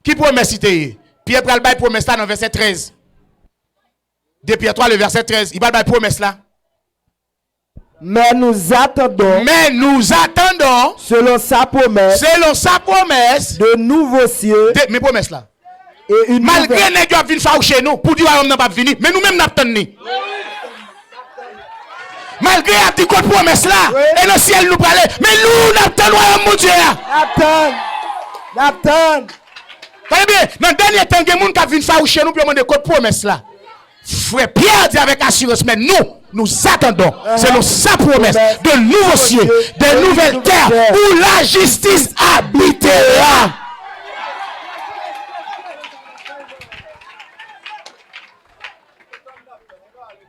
Qui promesse c'était? Pierre pral bail promesse là dans verset 13. De Pierre 3 le verset 13, il va bail promesse là. Mais nous attendons, Selon sa promesse, de nouveaux cieux mes promesses là. et une Malgré nouvelle, les gens qui viennent chez nous, pour dire qu'on n'a pas fini, mais nous-mêmes n'attendons. Malgré la petite promesse là, et le ciel nous parlait, mais nous n'attendons mon Dieu. Attends. Très bien, dans le dernier temps, il y a des gens qui viennent chez nous pour demander quoi de promesse là. Frère Pierre dit avec assurance, mais nous attendons, selon sa promesse, de nouveaux cieux, de nouvelles terres, où la justice habitera.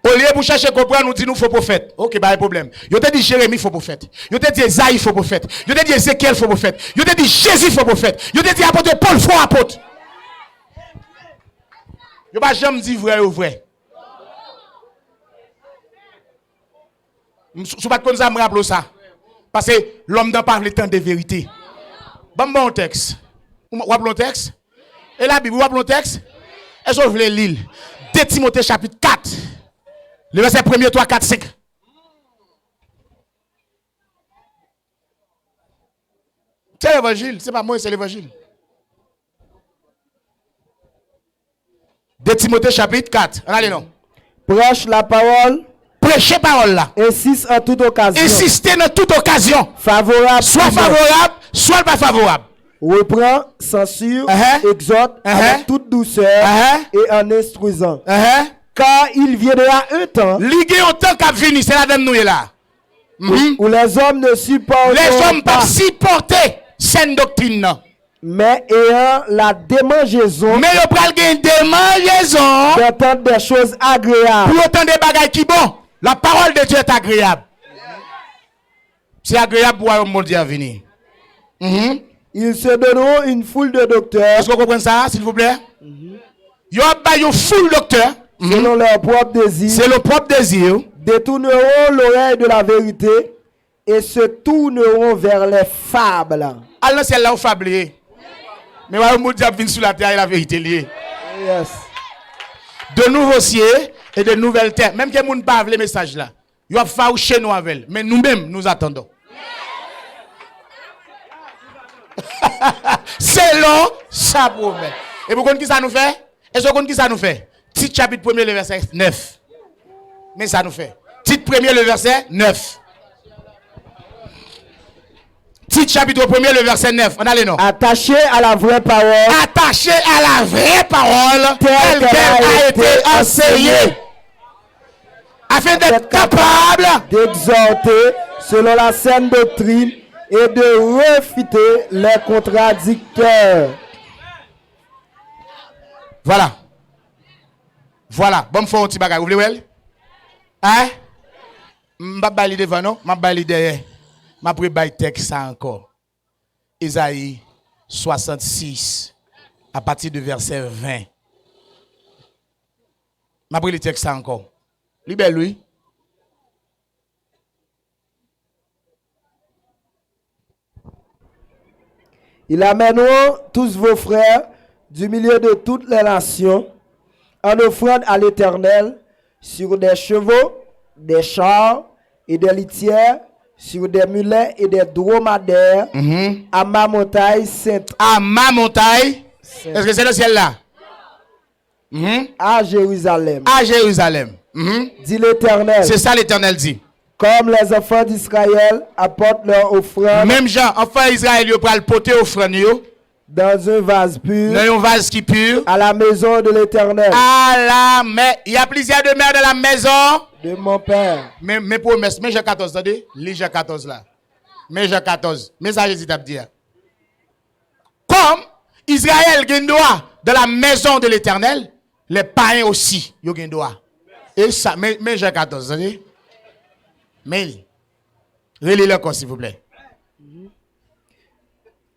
Au lieu de chercher à comprendre, nous dit nous faux prophète. Ok, pas de problème. Yo te dit Jérémie faux prophète. Yo te dit Esaïe faux prophète. Yo te dit Ézéchiel faux prophète. Yo te dit Jésus faux prophète. Yo te dit apôtre Paul faux apôtre. Yo pas jamais dit vrai ou vrai. Je pas comme ça me rappelle ça. Parce que l'homme d'en parle le temps de vérité. Bon texte. Vous rappelez le texte? Et la Bible, vous rappelez le texte? Est-ce que vous voulez lire? 2 Timothée chapitre 4. Le verset 1er, 3, 4, 5. C'est l'évangile. C'est pas moi, c'est l'évangile. De Timothée chapitre 4. Allez non. Prêche la parole. Prêchez parole là. Insiste en toute occasion. Insistez dans toute occasion. Favorable. Soit favorable, soit pas favorable. Reprend, censure, exhorte avec toute douceur et en instruisant. Car il viendra un temps Ligue un temps qui vient, c'est la donne nous là. où les hommes ne supportent Les hommes pas supporter cette doctrine non. mais ayant la démangeaison Mais ils prennent une démangeaison d'entendre des choses agréables. pour entendre des bagages qui bon. La parole de Dieu est agréable. C'est agréable pour le monde à venir. Ils se donneront une foule de docteurs Est-ce que vous comprenez ça, s'il vous plaît? Ils ont une foule docteur. selon leur propre désir, C'est le propre désir. détourneront l'oreille de la vérité et se tourneront vers les fables. Alors c'est là où fablier. Mais le monde a venu sur la terre et la vérité liée. Yes. De nouveaux cieux et de nouvelles terres. Même que les gens ne parlent pas le message là. Ils ont fait chez nous avec. Mais nous-mêmes, nous attendons. C'est long, ça promet. Et vous comprenez qui ça nous fait? Et vous comprenez qui ça nous fait? Titre chapitre 1er, le verset 9. Mais ça nous fait. Titre 1er, le verset 9. Titre chapitre 1er, le verset 9. On a les noms. Attaché à la vraie parole, Attaché à la vraie parole telle telle qu'elle a été enseignée. Afin d'être capable d'exhorter selon la saine doctrine et de réfuter les contradicteurs. Voilà. Voilà. Bon, faut un petit bagage. Vous voulez, well? Hein? M'a bali devant, non? M'a bali derrière. M'a pris bail texte ça encore. Isaïe 66, à partir du verset 20. M'a pris le texte ça encore. Libère lui. Ils amèneront tous vos frères du milieu de toutes les nations en offrande à l'Éternel sur des chevaux, des chars et des litières, sur des mulets et des dromadaires à ma montagne sainte. À ma montagne. Est-ce que c'est le ciel là? À Jérusalem. À Jérusalem. Dit l'Éternel. C'est ça l'Éternel dit. Comme les enfants d'Israël apportent leur offrande Même Jean, enfant Israël, ils prennent le poté offrande dans un vase pur dans un vase qui pur. à la maison de l'Éternel, Il y a plusieurs demeures dans la maison. de mon Père. Mes promesses, mais Jean 14, attendez, lis Jean 14 là. Mais Jean 14, mais ça Jésus t'a dit. Comme Israël a droit dans la maison de l'Éternel, les païens aussi, ils ont droit. Et ça, mais Jean 14, attendez. Mais, relis-le encore s'il vous plaît.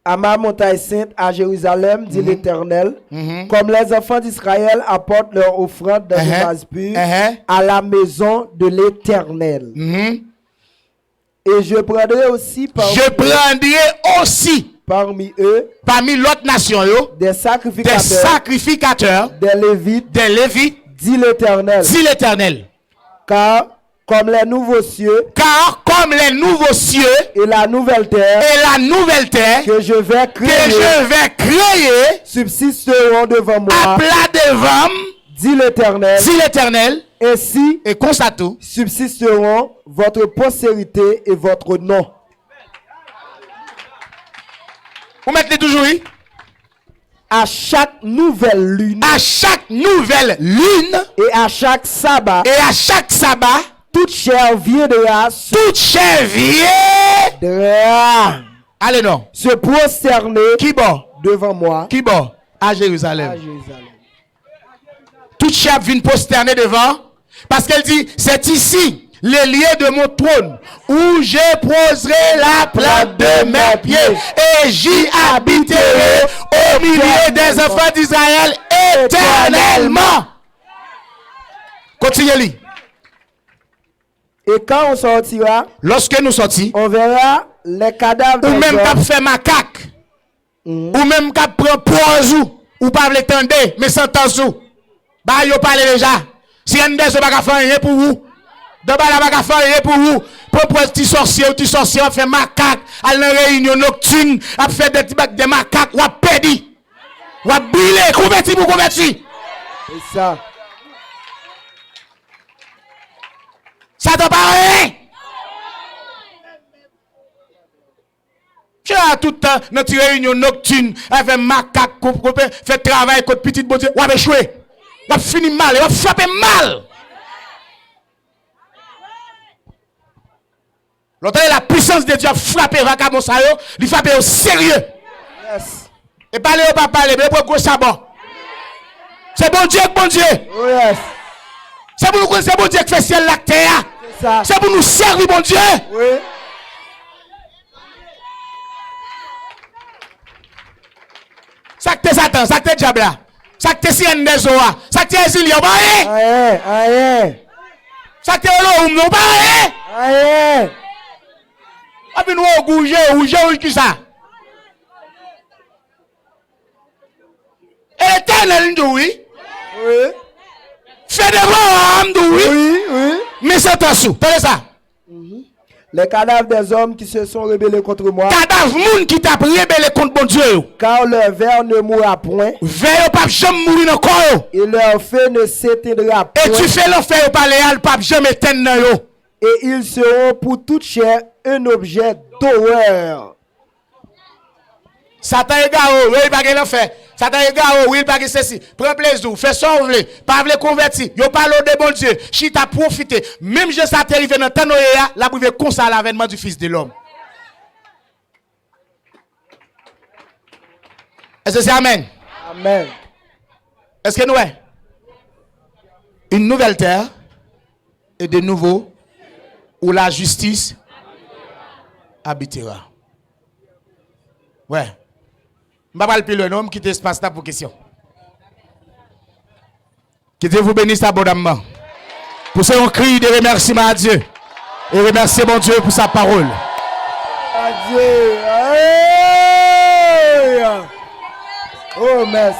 À ma montagne sainte, à Jérusalem, dit l'Éternel, comme les enfants d'Israël apportent leur offrande dans un vase pur à la maison de l'Éternel. Et je prendrai aussi parmi eux parmi l'autre nation, des sacrificateurs, des Lévites, dit l'Éternel. Dit l'Éternel. Car comme les nouveaux cieux et la nouvelle terre que je vais créer subsisteront devant moi, à plat devant, dit l'Éternel. Ainsi et constate subsisteront votre postérité et votre nom. Vous mettez toujours oui? À chaque nouvelle lune À chaque nouvelle lune et à chaque sabbat, toute chair viendra allez non se prosterner qui bon devant moi à Jérusalem. à Jérusalem. Toute chair vient prosterner devant parce qu'elle dit c'est ici les lieux de mon trône où je poserai la plante de mes pieds et j'y habiterai au milieu des enfants d'Israël éternellement. Continuez. Et quand on sortira, Lorsque nous sortis, on verra les cadavres ou des même hommes qu'à faire macaque, ou même qu'à prendre poisou, ou pas l'étendre, mais sans temps. Bah, yo parle déjà. Si on ne peut pas faire rien pour vous, de pas la faire rien pour vous, pour petit sorcier, on fait macaque, à la réunion nocturne, à faire des macaques, ou à pédi, ou à brûler, converti pour converti. C'est ça. Ça t'a pas rien. Tu as tout le temps, notre réunion nocturne, avec macaque, fait travail, contre petite beauté, ou a échoué. Ou a fini mal, ou a frappé mal. L'autre, la puissance de Dieu a frappé Vacabon Sayo, il frappé au sérieux. Yes. Et parler ou pas parler, mais pour gros sabot. C'est bon Dieu, bon Dieu. Oh yes. C'est pour nous, c'est bon Dieu qui fait ciel la terre. C'est ça. C'est pour nous servir, bon Dieu. Oui. Ça que t'es Satan, ça que t'es diable là. Ça que t'es Sien Nezoa. Ça que t'es Esilio, pas rien. Aïe, aïe. Ça que t'es Elohim, non, pas rien. Aïe. Et puis nous, on bouge, qui ça? Et l'éternel, nous, oui. Oui. Fait de bon, nous, oui. Oui, oui. Mais c'est un sou. Tenez ça. Les cadavres des hommes qui se sont rebellés contre moi, Cadavre moun qui t'a rébellé contre bon Dieu. car leur verre ne mourra point, Veille pas jamais mourir dans le corps. et leur feu ne s'éteindra Et point, tu fais l'enfer par léal, pas jamais éteindre dans yo. et ils seront pour toute chair un objet d'horreur. Satan est garo, oui, il pas l'enfer. Satan est garo, oui, il pas ceci. Prends plaisir, fais sauver, pas vle converti. Yo parle de bon Dieu. Si t'as profité, même je ça t'arrive dans temps noya, la privé comme ça l'avènement du fils de l'homme. Est-ce que c'est amen? Amen. Est-ce que nous est? Une nouvelle terre et de nouveau où la justice habitera. Ouais. Je ne vais pas le le nom, quittez l'espace là pour question. Quittez-vous bénisse abondamment. Pour ce un cri de remerciement à Dieu. Et remercier mon Dieu pour sa parole. Adieu. Aïe. Oh, merci.